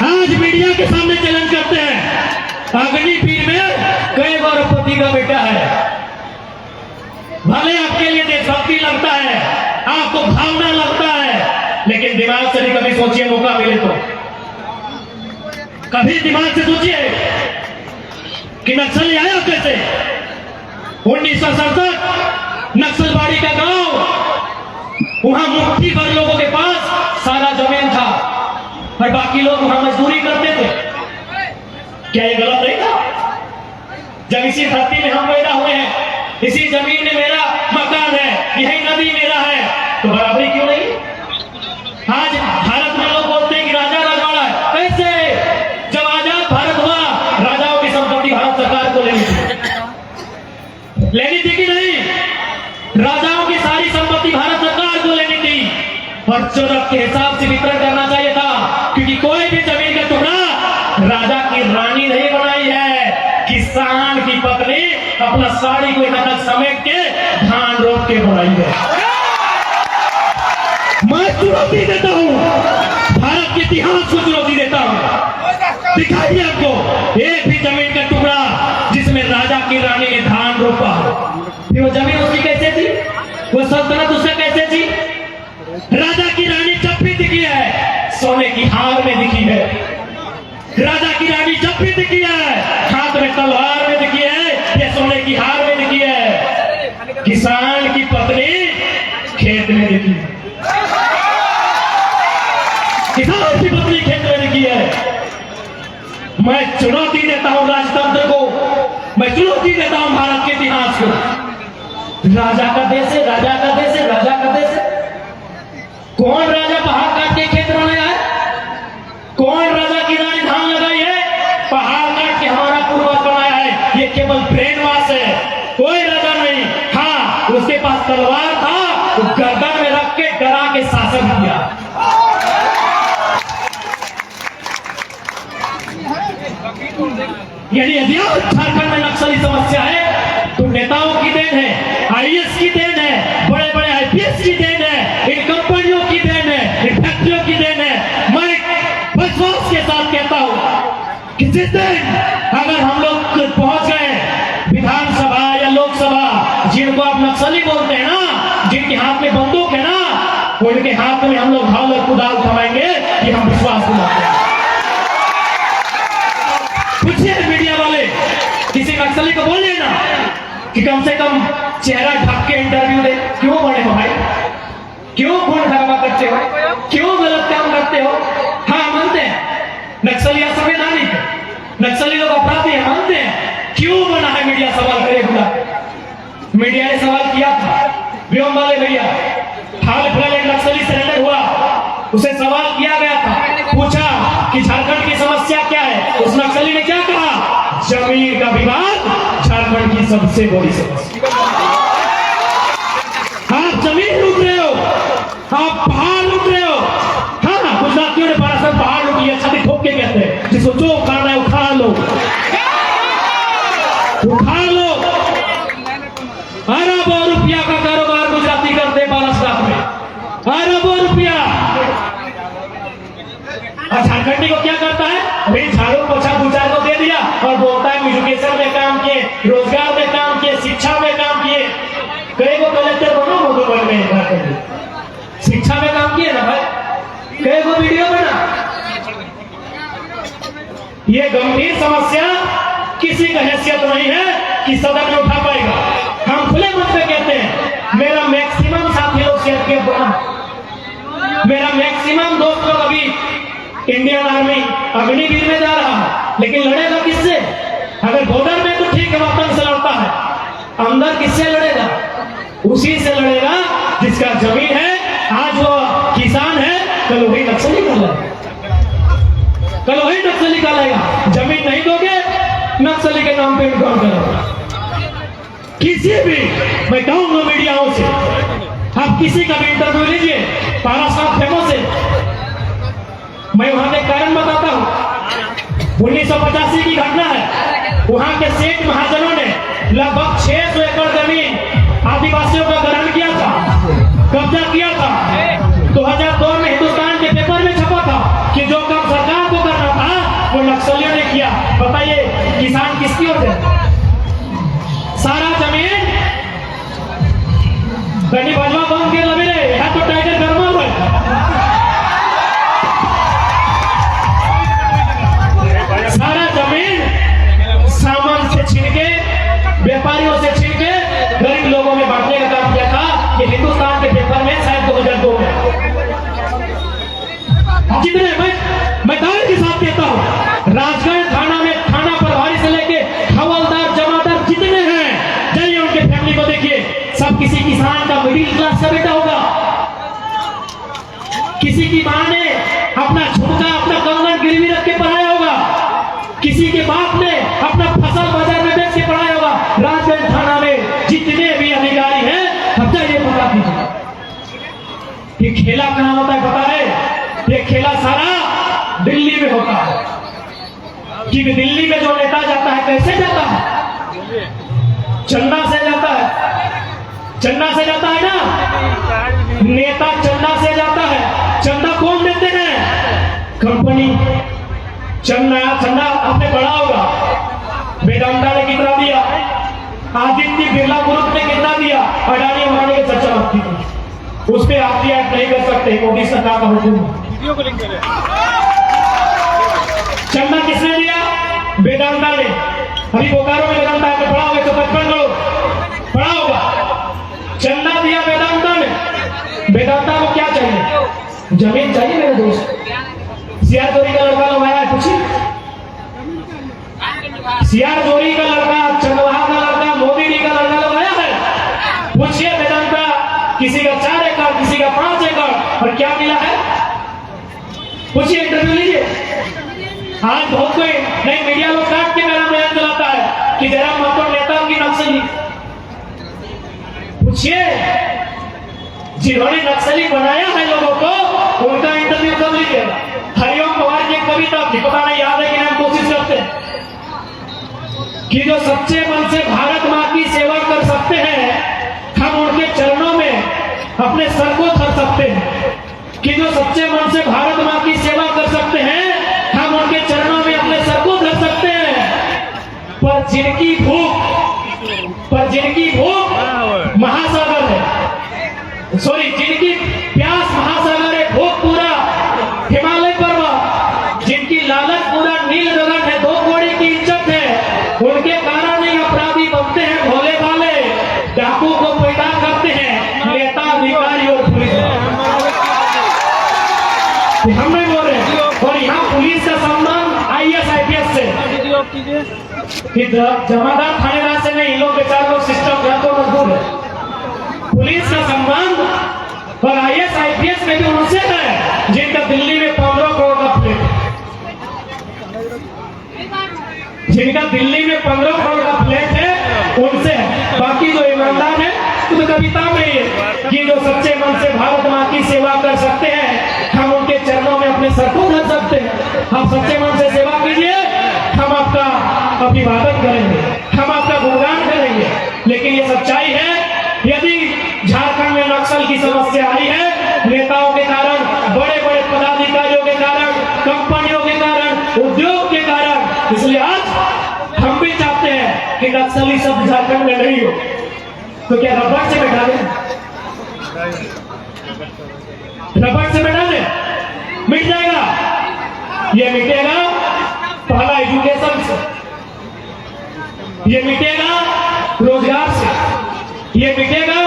आज मीडिया के सामने चैलेंज करते हैं, अग्निवीर में कई गौरवपति का बेटा है। भले आपके लिए देशभक्ति लगता है, आपको भावना लगता है, लेकिन दिमाग से भी कभी सोचिए, मौका मिले तो कभी दिमाग से सोचिए कि नक्सली आया कैसे। 1967 नक्सलबाड़ी का गांव, वहां मुट्ठी भर लोगों के पास सारा जमीन था और बाकी लोग वहां मजदूरी करते थे। क्या ये गलत नहीं था? जब इसी धरती में हम पैदा हुए हैं, इसी जमीन में मेरा मकान है, यही नदी मेरा है, तो बराबरी क्यों नहीं? आज भारत में लोग बोलते हैं कि राजा रजवाड़ा है। कैसे? जब आजाद भारत हुआ, राजाओं की संपत्ति भारत सरकार को लेनी थी कि नहीं? राजाओं की सारी संपत्ति भारत सरकार को लेनी थी और जरूरत के हिसाब से वितरण करना चाहिए था, क्योंकि कोई भी जमीन का टुकड़ा राजा की रानी नहीं बनाई है, किसान की पत्नी अपना साड़ी को इतना समेट के धान रोप के बनाई है। मैं चुनौती देता हूं, भारत के इतिहास को चुनौती देता हूं। दिखाइए आपको एक भी जमीन का टुकड़ा जिसमें राजा की रानी ने धान रोपा। फिर वो जमीन उसकी कैसे थी? वो सल्तनत उससे कैसे थी? राजा की रानी जब भी दिखी है, सोने की हार में दिखी है। राजा की रानी जब भी दिखी है, हाथ में तलवार में दिखी है या सोने की हार में दिखी है। किसान की पत्नी खेत में दिखी है, किसान की पत्नी खेत में दिखी है। मैं चुनौती देता हूं राजतंत्र को, मैं चुनौती देता हूं भारत के इतिहास को। राजा का देश है, राजा का देश है, राजा का देश है। कौन राजा पहाड़ काट के खेत में आया है? कौन राजा की रानी धान लगाई है? पहाड़ काट के हमारा पूर्वज बनाया है। ये केवल ब्रेन वॉश है, कोई राजा नहीं। हाँ, उसके पास तलवार था, वो गर्दन में रख के डरा के शासन किया। यदि झारखंड में नक्सली समस्या है तो नेताओं की देन है, आईएएस की देन है, बड़े बड़े आईपीएस की देन है, इन कंपनियों की देन है, इन फैक्ट्रियों की देन है। मैं विश्वास के साथ कहता हूं कि जिस दिन अगर हम लोग पहुंच गए विधानसभा या लोकसभा, जिनको आप नक्सली बोलते हैं ना, जिनके हाथ में बंदूक है ना, उनके हाथ में हम लोग हाल और कुदाल उठाएंगे, ये हम विश्वास दिलाते हैं। पूछिए मीडिया वाले, किसी नक्सली को बोलिए ना कि कम से कम चेहरा ढक के इंटरव्यू दे। क्यों बड़े हो भाई? क्यों खून खराबा करते हो? क्यों गलत काम करते हो? हाँ, मानते हैं नक्सली असंवैधानिक है, नक्सली लोग अपराधी है, मानते हैं। क्यों बना है मीडिया सवाल करे खुला? मीडिया ने सवाल किया था, व्योम वाले भैया, हाल फिलहाल एक नक्सली सरेंडर हुआ, उसे सवाल किया गया था, पूछा कि झारखंड की समस्या क्या है? उस नक्सली ने क्या कहा? जमीन का विवाद झारखंड की सबसे बड़ी समस्या। आप जमीन लूट रहे हो, आप पहाड़ लूट रहे हो। हाँ, गुजरातियों ने बारासत पहाड़ लूटी है, छाती ठोक के कहते हैं, जिसको जो उखाड़ना है उखाड़ लो, उखाड़ लो। अरबों रुपया का कारोबार गुजराती करते बारासत में, अरबों रुपया। और झारखंडी को क्या करता है? भाई झाड़ू पोछा गुजार को दे दिया और बोलता है एजुकेशन में काम किए, रोजगार में काम किए, शिक्षा में काम किए। कई को कलेक्टर बनो मधुबन में, शिक्षा में काम किए ना भाई, कई को वीडियो बना। ये गंभीर समस्या किसी का हैसियत नहीं है कि सदन में उठा पाएगा। हम खुले मन से कहते हैं, मेरा मैक्सिमम साथी लोग शेयर किया बना, मेरा मैक्सिमम दोस्त लोग अभी इंडियन आर्मी अग्निवीर में जा रहा है, लेकिन लड़ेगा किससे? अगर बॉर्डर में तो ठीक है, वतन से लड़ता है, अंदर किससे लड़ेगा? उसी से लड़ेगा जिसका जमीन है। आज वो किसान है, कल वही नक्सली कर लेगा, कल वही नक्सली कर लेगा। जमीन नहीं दोगे, नक्सली के नाम पे इनकम करो। किसी भी, मैं कहूंगा मीडियाओं से, आप किसी का भी इंटरव्यू लीजिए, बारासात फेमस है, मैं वहां के कारण बताता हूं। 1985 की घटना है, वहां के सेठ महाजनों ने लगभग 600 एकड़ जमीन आदिवासियों का ग्रहण किया था, कब्जा किया था। 2002 में हिंदुस्तान के पेपर में छपा था कि जो काम सरकार को करना था वो नक्सलियों ने किया। बताइए किसान किसकी ओर है? सारा जमीन गनी भजवा बम के लगे रहे, या तो टाइगर गर्मा हुआ। सारा जमीन सामान से छीन के, व्यापारियों से छीन के गरीब लोगों में बांटने का काम किया था। ये हिंदुस्तान के पेपर में शायद 2002 में। जितने मैं दावे के साथ कहता हूं, राजगढ़ थाना में थाना प्रभारी से लेके हवलदार जमादार जितने हैं, जाइए उनके फैमिली को देखिए, सब किसी किसान का मिडिल क्लास का बेटा होगा। किसी की मां ने अपना झुमका, अपना कंगन गिरवी रख के पढ़ाया होगा, किसी के बाप ने अपना फसल बाजार में बेच के पढ़ाया होगा। राजगंज थाना में जितने भी अधिकारी हैं, अब जाइए पता कीजिए। ये खेला कहां होता है पता है? ये खेला सारा दिल्ली में होता है। कि दिल्ली में जो नेता जाता है कैसे जाता है? चंदा से जाता है, चंदा से जाता है ना, नेता चंदा से जाता है। चंदा कौन देते हैं? कंपनी। चंदा आपने पढ़ा होगा, वेदांता ने कितना दिया, आदित्य बिरला ग्रुप ने कितना दिया, अडानी अंबानी की चर्चा होती थी, उस पर आप नहीं कर सकते, मोदी सरकार का हुक्म। चंदा किसने दिया? वेदांता ने। अभी बोकारो में वेदांता आपने पढ़ा होगा, 155 करोड़ पढ़ा होगा। चंदा दिया वेदांता ने। वेदांता को क्या चाहिए? जमीन चाहिए मेरे दोस्त। सियारतोरी का लड़का लोग आया है, पूछिए सियार जोरी का लड़का, चंदवाहा का लड़का, मोदी जी का लड़का लोग आया है। पूछिए वेदांता, किसी का 4 एकड़, किसी का 5 एकड़, और क्या मिला है? पूछिए, इंटरव्यू लीजिए। आज बहुत कोई नहीं, मीडिया लोग काट के मेरा बयान चलाता है कि जरा महतो नेता की नक्सली। पूछिए, जिन्होंने नक्सली बनाया है लोगों को, उनका इंटरव्यू कर लीजिए। हरिओम पवार की एक कविता थी, पता नहीं याद है कि हम कोशिश करते हैं कि जो सच्चे मन से भारत माँ की सेवा कर सकते हैं, हम उनके चरणों में अपने सर को धर सकते हैं। कि जो सच्चे मन से भारत माँ की सेवा कर सकते हैं, हम उनके चरणों में अपने सर को धर सकते हैं। पर जिनकी भूख महासागर है, सॉरी, जिनकी प्यास महासागर है, भूख पूरा हिमालय पर्वत, जिनकी लालच पूरा नील गगन है, 2 कोड़ी की इज्जत है, उनके कारण ही अपराधी बनते हैं भोले भाले, डाकू को पैदा करते हैं नेता, अधिकारी और पुलिस। हम नहीं बोल रहे। और यहाँ पुलिस का सम्मान IAS IPS से, कि जमादार थानेदार से नहीं, लोग बेचारे लोग सिस्टम या तो मजबूर है। पुलिस का सम्मान और IAS IPS में भी उनसे है जिनका दिल्ली में 15 करोड़ का फ्लैट, जिनका दिल्ली में 15 करोड़ का फ्लैट है, उनसे है। बाकी जो ईमानदार है, तो कविता में ये कि जो सच्चे मन से भारत माँ की सेवा कर सकते हैं, हम उनके चरणों में अपने सर को धर सकते हैं। आप सच्चे मन से सेवा कीजिए, हम आपका अभिवादन करेंगे, हम आपका गुणगान करेंगे। लेकिन ये सच्चाई है, यदि झारखंड में नक्सल की समस्या आई है, नेताओं के कारण, बड़े बड़े पदाधिकारियों के कारण, कंपनियों के कारण, उद्योग के कारण, इसलिए आज हम भी चाहते हैं कि नक्सली सब झारखंड में नहीं हो। तो क्या रबड़ से बैठा दें? रबड़ से बैठा दें? मिट जाएगा। ये मिटेगा पहला एजुकेशन से, ये मिटेगा रोजगार से, ये मिटेगा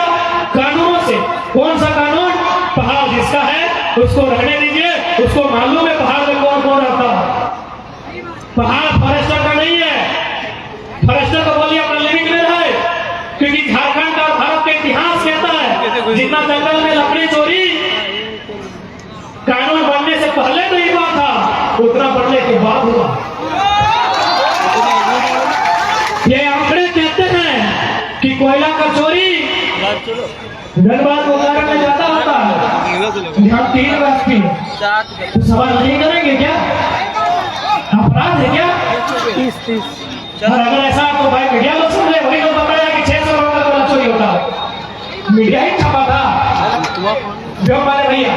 कानूनों से। कौन सा कानून? पहाड़ जिसका है उसको रहने दीजिए, उसको मालूम है पहाड़ में कौन कौन रहता है। पहाड़ फॉरेस्टर का नहीं है। फॉरेस्टर को बोलिए अपना लिमिट में रहे, क्योंकि झारखंड का भारत का इतिहास कहता है जितना जंगल में लकड़ी चोरी कानून बनने से पहले नहीं हुआ था, उतना बनने के बाद हुआ। ये आंकड़े कहते हैं कि कोयला का चोरी धनबाद उदाहरण में ज्यादा होता है। यहाँ 3 व्यक्ति तो सवाल नहीं करेंगे क्या? अपराध है क्या? 30 और अगर ऐसा तो भाई मीडिया लोग सुन रहे, वही लोग बताया कि 600 करोड़ का कोयला चोरी होता है। मीडिया ही छापा था जो हमारे भैया,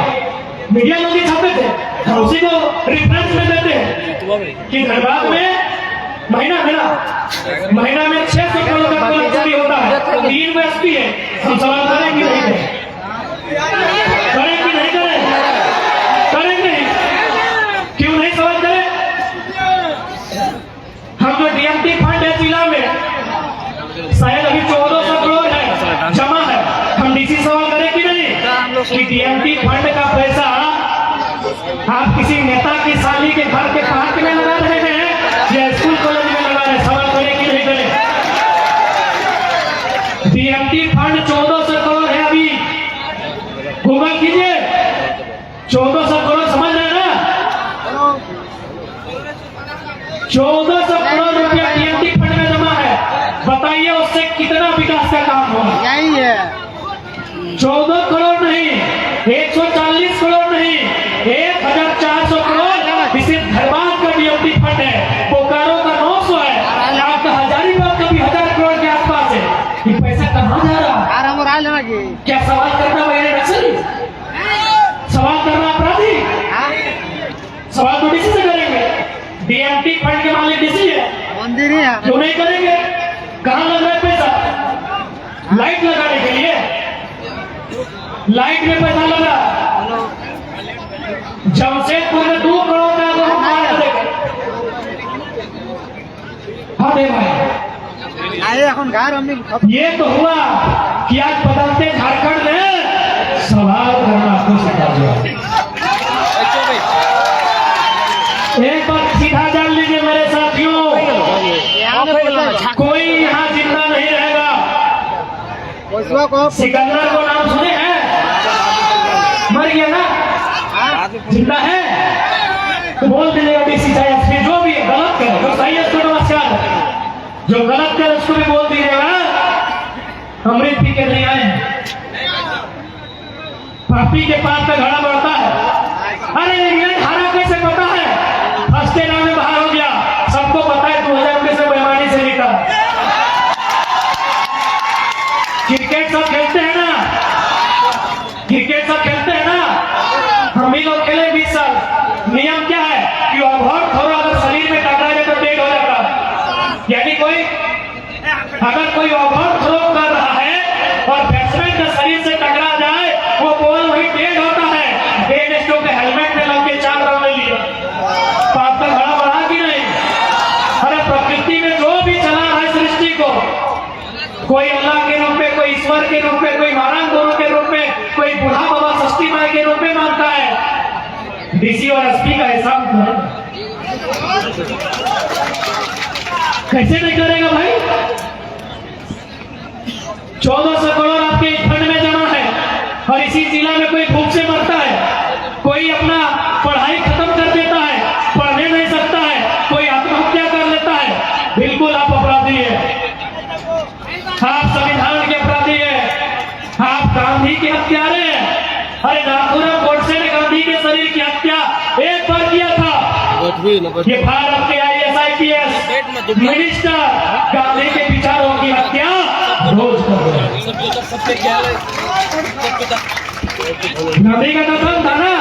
मीडिया लोग ही छापे थे, हम उसी को रिफरेंस में देते हैं कि धनबाद में महीना में 600 करोड़ का कोयला चोरी होता है। 3 व्यक्ति है, हम सवाल करें कि नहीं करें? करें कि नहीं करें? करेंगे। क्यों नहीं सवाल करें? हम जो DMT फंड है जिला में, शायद अभी 1400 करोड़ है जमा है, हम DC सवाल करें कि नहीं कि DMT फंड का पैसा आप किसी नेता की साली के घर के पार्क में लगा रहे हैं या स्कूल कॉलेज में लगा रहे हैं? सवाल करें कि नहीं करें? DMT फंड 1400 करोड़ है, अभी गूगल कीजिए, 1400 करोड़, समझ रहे हैं ना? 1400 करोड़ रुपया DMT फंड में जमा है। बताइए उससे कितना विकास का काम होगा? यही है 14 करोड़ नहीं, 140 करोड़ नहीं, 1400 करोड़ सिर्फ धनबाद का DMT फंड है। बोकारो का 900 है, आपका हजारीबाग का भी 1000 करोड़ के आसपास है। ये पैसा कहाँ जा रहा है? क्या सवाल करना मेरे नक्सली? सवाल करना अपराधी? सवाल तो डीसी से करेंगे। DMT फंड के मालिक डीसी है, मंदिर ही है। क्यों नहीं करेंगे? कहाँ लग रहा है पैसा? लाइट लगाने के लिए, लाइट में पैसा लगा। जमशेदपुर में 2 करोड़ का अरे भाई, आए এখন घर हमने ये तो हुआ कि आज बदलते झारखंड में सवाल करना आपको सिखा दिया। एक बार सीधा जान लीजिए मेरे साथियों, सिकंदर को नाम सुने हैं? मर गया ना, जिंदा है तो बोल दीजिएगा डीसी चाहे एसपी जो भी है, गलत करे तो सही है उसको नमस्कार, जो गलत करे उसको भी बोल दीजिएगा अमृत पी के नहीं आए हैं। पापी के पास में घड़ा बढ़ता है। अरे इंग्लैंड हारा कैसे पता है? फर्स्ट राउंड में बाहर हो गया, सबको पता है 2019 में बेईमानी से जीता। क्रिकेट सब खेलते हैं ना, क्रिकेट सब खेलते हैं ना, हम भी लोग खेले 20 साल। नियम क्या है कि ओवरऑल थोड़ा अगर शरीर में टकरा जाए तो डेड हो जाता है। यानी कोई अगर कोई ओवरऑल थ्रो कर रहा है और बैट्समैन का शरीर से टकरा जाए, वो बॉल वही डेड होता है। डेड स्टो के हेलमेट में लग के 4 रन ले लिया, तो आपका घड़ा बढ़ा कि नहीं? अरे प्रकृति में जो भी चला रहा है सृष्टि को, कोई अल्लाह के रूप में, कोई ईश्वर के रूप में, कोई महाराज गुरु के रूप में, कोई बुढ़ा बाबा षष्ठी माई के रूप में मानता है। डीसी और एसपी का हिसाब कैसे नहीं करेगा भाई? 1400 करोड़ आपके फंड में जमा है और इसी जिला में कोई भूख से मरता है, कोई अपना पढ़ाई खत्म कर देता है, पढ़ने नहीं सकता है, कोई आत्महत्या कर लेता है। बिल्कुल आप अपराधी है, आप संविधान के अपराधी है, आप गांधी के हत्यारे हैं। अरे नाथुराम गोडसे ने गांधी के शरीर की हत्या एक बार किया था। ये भारत के IAS IPS मिनिस्टर गांधी के विचारों की हत्या रोज कर रहे हैं। गांधी का कथन था ना,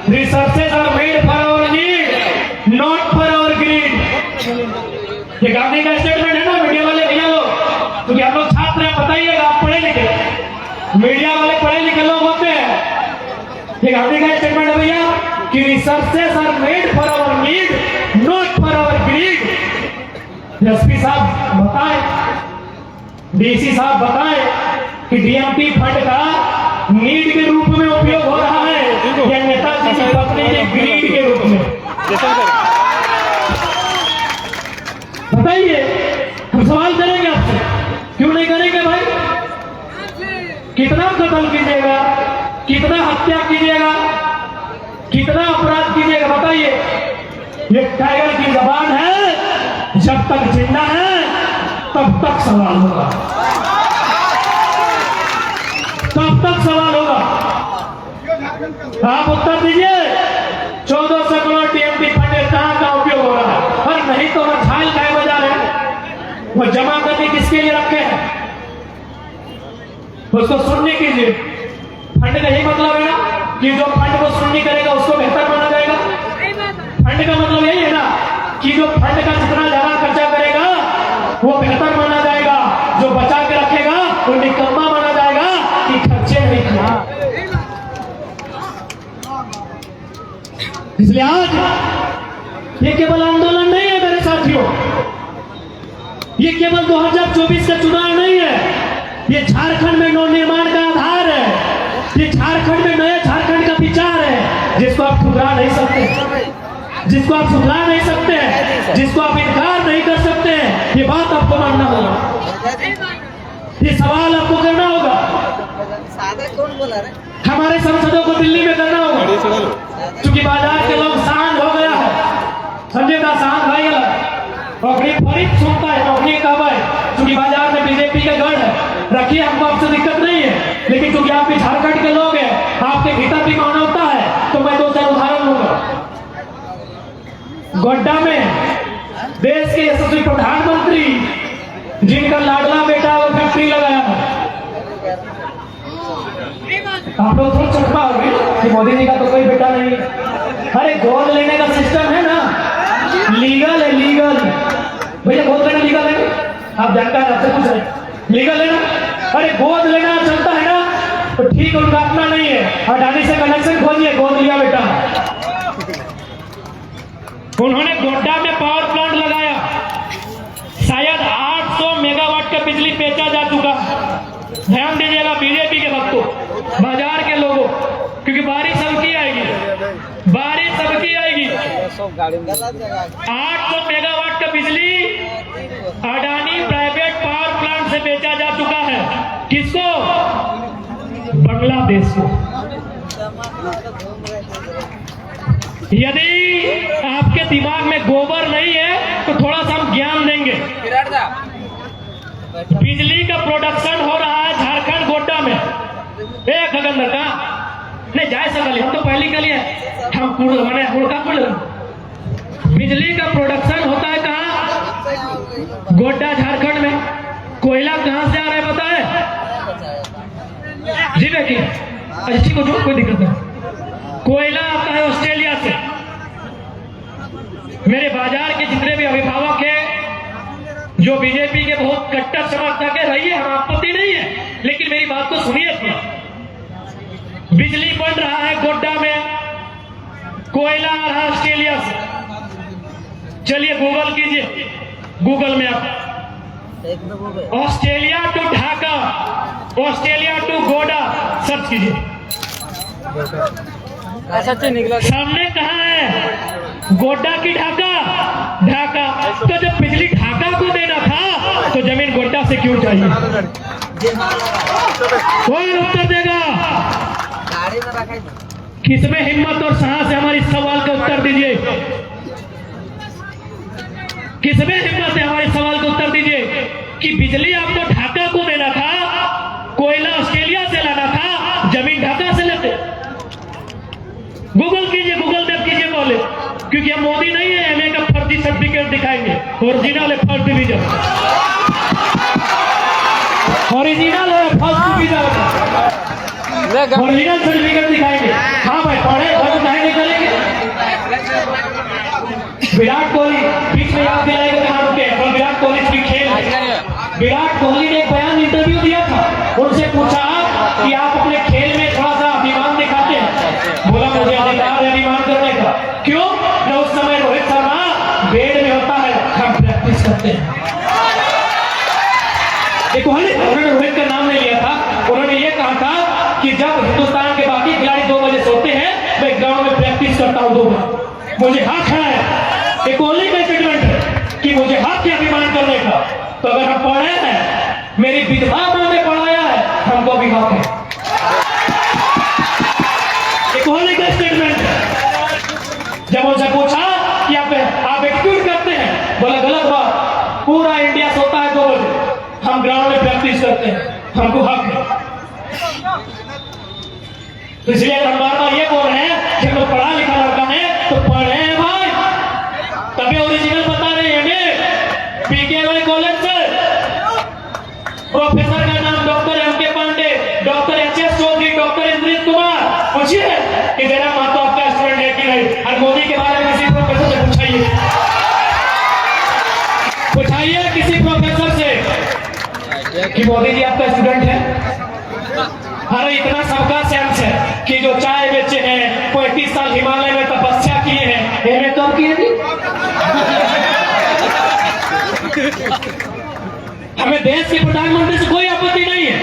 resources are made for our need, not for our greed. ये गांधी का स्टेटमेंट है ना, मीडिया वाले भैया लोग, क्योंकि हम लोग छात्र हैं, बताइएगा आप पढ़े लिखे, मीडिया वाले पढ़े लिखे लोग होते हैं। ये गांधी का स्टेटमेंट है भैया कि resources are made for our need, not for our greed. SP साहब बताएं, डीसी साहब बताएं कि डीएमपी फंड का नीड के रूप में उपयोग हो रहा है या नेताजी की पत्नी के ग्रीड के रूप में? बताइए, हम सवाल करेंगे आपसे, क्यों नहीं करेंगे भाई? कितना कत्ल कीजिएगा, कितना हत्या कीजिएगा, कितना अपराध कीजिएगा? बताइए। ये टाइगर की जबान है, जब तक जिंदा है तब तक सवाल होगा, तब तक सवाल होगा। आप उत्तर दीजिए, 1400 करोड़ टीएमपी फंड कहां का उपयोग हो रहा है? और नहीं तो वह छाल खाए बजा रहे हैं, वो जमा करके किसके लिए रखे हैं? उसको सुनने कीजिए। फंड का यही मतलब है ना कि जो फंड को सुननी करेगा उसको बेहतर माना जाएगा। फंड का मतलब यही है ना कि जो फंड का जितना ज्यादा खर्चा करेगा वो बेहतर माना जाएगा, जो बचा के रखेगा वो निकम्मा माना जाएगा कि खर्चे नहीं किया। इसलिए आज ये केवल आंदोलन नहीं है मेरे साथियों, ये केवल 2024 का चुनाव नहीं है, ये झारखंड में नवनिर्माण का आधार है, ये झारखंड में नए झारखंड का विचार है, जिसको आप ठुकरा नहीं सकते, जिसको आप सुधरा नहीं सकते, जिसको आप इनकार नहीं कर सकते। ये बात आपको मानना होगा, ये सवाल आपको करना होगा। हमारे सांसदों को दिल्ली में करना होगा, क्योंकि बाजार के लोग शांत हो गया है, संजय दास शांत भाई नौकरी फरीद सुनता है, नौकरी कब है, क्योंकि बाजार में बीजेपी का गढ़ है। रखिए, हमको आपसे दिक्कत नहीं है, लेकिन क्योंकि आप भी झारखंड के लोग हैं, आपके भीतर भी मानवता है, तो मैं 2-4 उदाहरण लूंगा। गोड्डा में देश के यशस्वी प्रधानमंत्री, जिनका लाडला बेटा वो फैक्ट्री लगाया है, आप लोग थोड़ा चकमा हो गए कि मोदी जी का तो कोई बेटा नहीं। अरे गोद लेने का सिस्टम है ना, लीगल है, लीगल। भैया गोद लेना लीगल है, आप जानकार हैं, आपसे पूछ रहे लीगल है ना? अरे गोद लेना चलता है ना, तो ठीक है, उनका अपना नहीं है, अडानी से कनेक्शन खोजिए, गोद लिया बेटा। उन्होंने गोड्डा में पावर प्लांट लगाया, शायद 800 मेगावाट का बिजली बेचा जा चुका। ध्यान दीजिएगा बीजेपी के भक्तों, बाजार के लोगों, क्योंकि बारिश सबकी आएगी, बारिश सबकी आएगी। 800 मेगावाट का बिजली अडानी प्राइवेट पावर प्लांट से बेचा जा चुका है। किसको? बांग्लादेश को। यदि आपके दिमाग में गोबर नहीं है तो थोड़ा सा हम ज्ञान देंगे। बिजली का प्रोडक्शन हो रहा है झारखंड गोड्डा में। एक खगंदर का नहीं जाए सकल, हम तो पहली कल हम मैंने उड़का कुल बिजली का प्रोडक्शन होता है कहाँ? गोड्डा झारखंड में। कोयला कहाँ से आ रहा है बताए? जी बेटी अच्छा ठीक हो जो कोई दिक्कत नहीं। कोयला आता है ऑस्ट्रेलिया से। मेरे बाजार के जितने भी अभिभावक हैं जो बीजेपी के बहुत कट्टर समर्थक है, रहिए, हम आपत्ति नहीं है, लेकिन मेरी बात को सुनिए थोड़ा। बिजली बन रहा है गोड्डा में, कोयला आ रहा है ऑस्ट्रेलिया से। चलिए गूगल कीजिए, गूगल में आप Australia to Dhaka, Australia to Godda search कीजिए। सामने कहाँ है? गोड्डा की ढाका? ढाका। तो जब बिजली ढाका को देना था तो जमीन गोड्डा से क्यों चाहिए? कौन उत्तर देगा? किसमें हिम्मत और साहस है? हमारे सवाल का उत्तर दीजिए। किसमें हिम्मत है? हमारे सवाल का उत्तर दीजिए कि बिजली आपको ढाका को देना था, कोयला ऑस्ट्रेलिया से लाना था, जमीन ढाका से लेते। गूगल कीजिए, गूगल मैप कीजिए बोले, क्योंकि हम मोदी नहीं है एमए का फर्जी सर्टिफिकेट दिखाएंगे। ओरिजिनल है फर्स्ट डिवीजन, ओरिजिनल है फर्स्ट डिवीजन, ओरिजिनल सर्टिफिकेट दिखाएंगे। हाँ भाई पढ़े घर कहीं नहीं करेंगे। विराट कोहली बीच में याद दिलाएगा कहाँ रुके, और विराट कोहली की खेल। विराट कोहली ने एक बयान इंटरव्यू दिया था, उनसे पूछा कि आप अपने खेल में थोड़ा सा अभिमान दिखाते हैं। बोला मुझे अधिकार है अभिमान करने का। क्यों? न उस समय रोहित शर्मा बेड में होता है, हम प्रैक्टिस करते हैं। कोहली उन्होंने रोहित का नाम नहीं लिया था, उन्होंने ये कहा था कि जब हिंदुस्तान के बाकी खिलाड़ी 2 बजे सोते हैं, मैं गांव में प्रैक्टिस करता हूँ 2 बजे। मुझे हक है, कोहली का स्टेटमेंट है कि मुझे हक है अभिमान करने का। तो अगर हम पढ़े हैं, मेरी विधवा मां ने पढ़ाया है, हमको भी हक है। कोहली का स्टेटमेंट है। जब उनसे पूछा कि आप एक्सक्यूज करते हैं, बोला गलत बात, पूरा इंडिया सोता है 2 बजे, हम ग्राउंड में प्रैक्टिस करते हैं, हमको हक है। तो इसलिए हम बार बार ये बोल रहे हैं कि हम लोग पढ़ा लिखा लड़का है तो पढ़े हैं भाई, तभी ओरिजिनल बता रहे हैं। पीकेवाई कॉलेज से प्रोफेसर का नाम doctor M K Pandey, doctor HS. Chaudhary, doctor Indrit Kumar. पूछिए कि मेरा माँ तो आपका स्टूडेंट है कि नहीं? और मोदी के बारे में किसी प्रोफेसर से पूछाइए, पूछाइए किसी प्रोफेसर से कि मोदी जी आपका स्टूडेंट है। अरे इतना सबका सेंस है कि जो चाय बेचे हैं, 35 साल हिमालय में तपस्या किए हैं, एमए तो किए नहीं। हमें देश के प्रधानमंत्री से कोई आपत्ति नहीं है।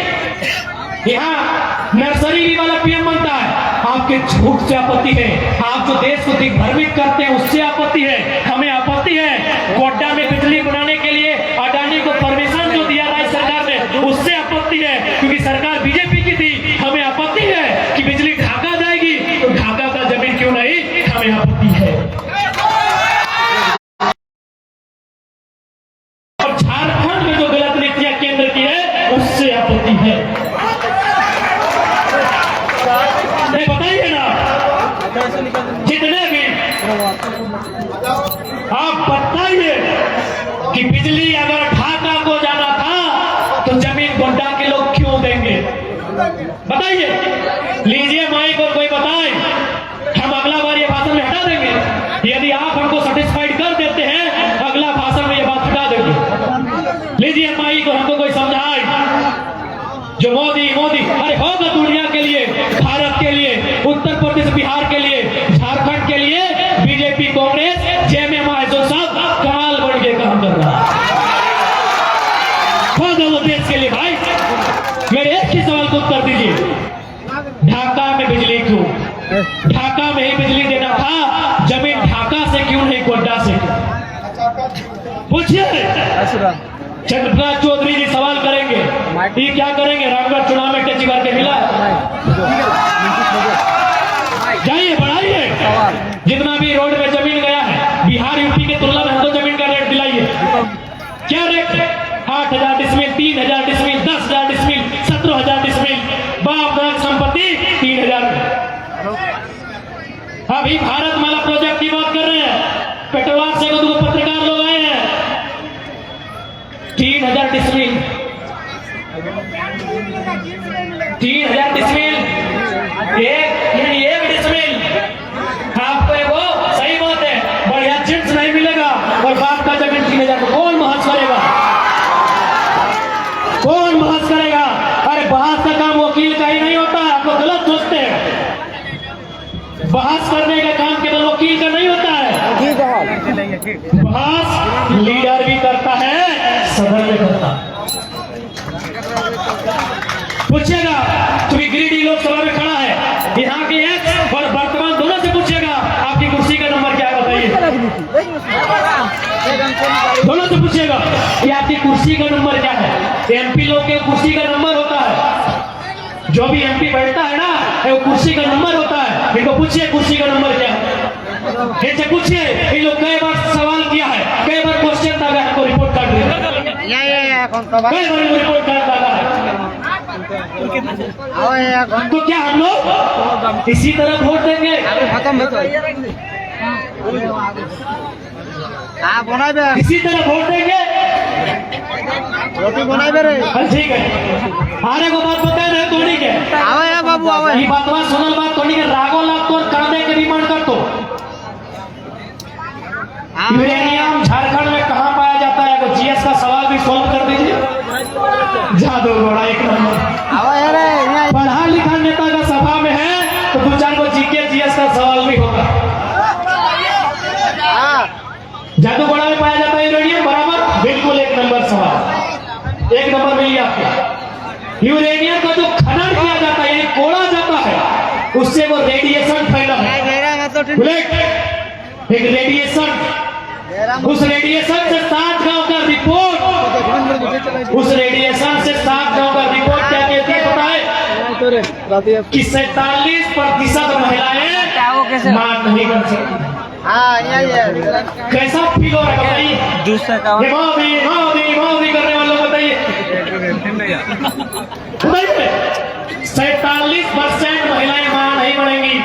यहाँ नर्सरी वाला पीएम बनता है, आपके झूठ से आपत्ति है। आप जो देश को दिग्भ्रमित करते हैं उससे आपत्ति है। हमें आपत्ति है गोड्डा में बिजली बनाने के लिए अडानी को परमिशन जो दिया राज्य सरकार ने, उससे आपत्ति है, क्योंकि सरकार बीजेपी की थी। हमें आपत्ति है कि बिजली ढाका जाएगी, तो ढाका का जमीन क्यों नहीं, हमें आपत्ति है। और झारखंड में जो गलत नीतियां केंद्र की है उससे आपत्ति है। नहीं बताइए ना, जितने भी आप बताइए कि बिजली अगर ढाका को जाना था तो जमीन गोड्डा के लोग क्यों देंगे? बताइए, लीजिए माइक और कोई बताए, हम अगला बार ये भाषण में हटा देंगे। यदि आप हमको सेटिस्फाइड कर देते हैं, अगला भाषण में ये बात हटा देंगे। लीजिए माइक और हमको कोई समझाए जो मोदी मोदी, अरे होगा दुनिया के लिए, भारत के लिए, उत्तर प्रदेश बिहार के लिए, झारखंड के लिए बीजेपी कांग्रेस जेएमएम जो सब कमाल बढ़ के काम कर रहा है। होगा वो देश के लिए भाई। मेरे एक ही सवाल को उत्तर दीजिए, ढाका में बिजली क्यों? ढाका में ही बिजली देना था, जमीन ढाका से क्यों नहीं गोड्डा से? पूछिए। चंद्रप्रकाश चौधरी जी सवाल करेंगे। ये क्या करेंगे? रामगढ़ चुनाव में टेची करके मिला, जाइए बढ़ाइए। जितना भी रोड पे जमीन गया है बिहार यूपी के तुलना में हमको जमीन का रेट दिलाइए। क्या रेट है? 8,000 डिसमिल, 3,000 डिसमिल, 10,000 डिसमिल, 17,000 डिसमिल, बाप दादा संपत्ति 3,000। अभी भारत माला प्रोजेक्ट की बात कर रहे हैं, पेटवार से दो पत्रकार लोग आए हैं। 3,000 डिसमिल, 3,000 डिसमिल, एक डिसमिल आपको वो सही बात है, बढ़िया चिट्स नहीं मिलेगा और बाप का जमीन 3,000 को कौन बहस करेगा? कौन बहस करेगा? अरे बहस का काम वकील का ही नहीं होता है, आप लोग गलत सोचते हैं। बहस करने का काम केवल वकील का नहीं होता है, बहस लीडर भी करता है, सदर भी करता है। पूछिएगा क्योंकि गिरिडीह लोकसभा में खड़ा है, यहाँ के एक्स और वर्तमान दोनों से पूछिएगा आपकी कुर्सी का नंबर क्या है बताइए। दोनों से पूछिएगा कि आपकी कुर्सी का नंबर क्या है। एमपी लोग के कुर्सी का नंबर होता है, जो भी एमपी बैठता है ना वो कुर्सी का नंबर होता है। इनको पूछिए कुर्सी का नंबर क्या है, इनसे पूछिए। इन लोग कई बार सवाल किया है, कई बार क्वेश्चन डाला है, हमको रिपोर्ट कार्ड दिया, कई बार इनको रिपोर्ट कार्ड डाला है। तो क्या हम लोग इसी तरह वोट देंगे? इसी तरह वोट देंगे? ठीक है, आने को बात बताए रहे तोड़ी के बाबू ये बातवा सुनल बात तोड़ी के रागो लाग तो कांदे के रिमांड कर दो। यूरेनियम झारखंड में कहाँ पाया जाता है? तो जीएस का सवाल भी सॉल्व कर दीजिए। जादू घोड़ा एक नंबर पढ़ा लिखा नेता का सभा में है तो 2-4 को जीके जीएस का सवाल भी होगा। जादू घोड़ा में पाया जाता है यूरेनियम, बराबर, बिल्कुल एक नंबर सवाल, एक नंबर मिल गया आपको। यूरेनियम का जो खनन किया जाता है, यानी कोड़ा जाता है, उससे वो रेडिएशन फैला है, एक रेडिएशन। उस रेडिएशन से 7 गांव का रिपोर्ट, उस रेडिएशन से 7 गांव का रिपोर्ट क्या कहती है पता है? कि 47% महिलाएं मान नहीं कर सकती। कैसा फील हो रहा है बताइए? मोदी मोदी मोदी करने वालों को बताइए। 47% महिलाएं मां नहीं बनेंगी।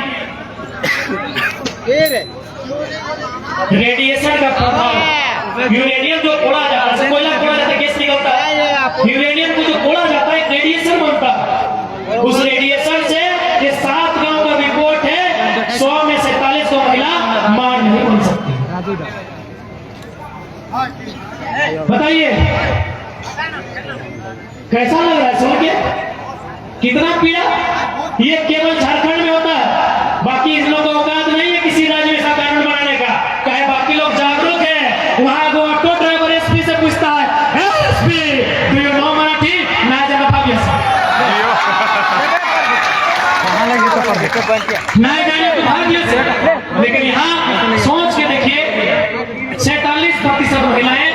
रेडिएशन का प्रभाव, यूरेनियम जो कोड़ा जाता है, कोयला कोड़ा जाता है, गैस निकलता है, यूरेनियम को जो कोड़ा जाता है रेडिएशन बनता है। उस रेडिएशन से ये 7 गांव का रिपोर्ट है, 100 में 47 को महिला मां नहीं बन सकती। बताइए कैसा लग रहा है सुन के? कितना पीड़ा? ये केवल झारखंड में होता है, बाकी इन लोगों को औकात नहीं है किसी राज्य में ऐसा कानून बनाने का। कहे बाकी लोग जागरूक है, वहां को ऑटो ड्राइवर एसपी से पूछता है, SP do you know Marathi? मैं जगह नहीं जाने तो भाग लेकिन यहाँ सोच के देखिए 47% महिलाएं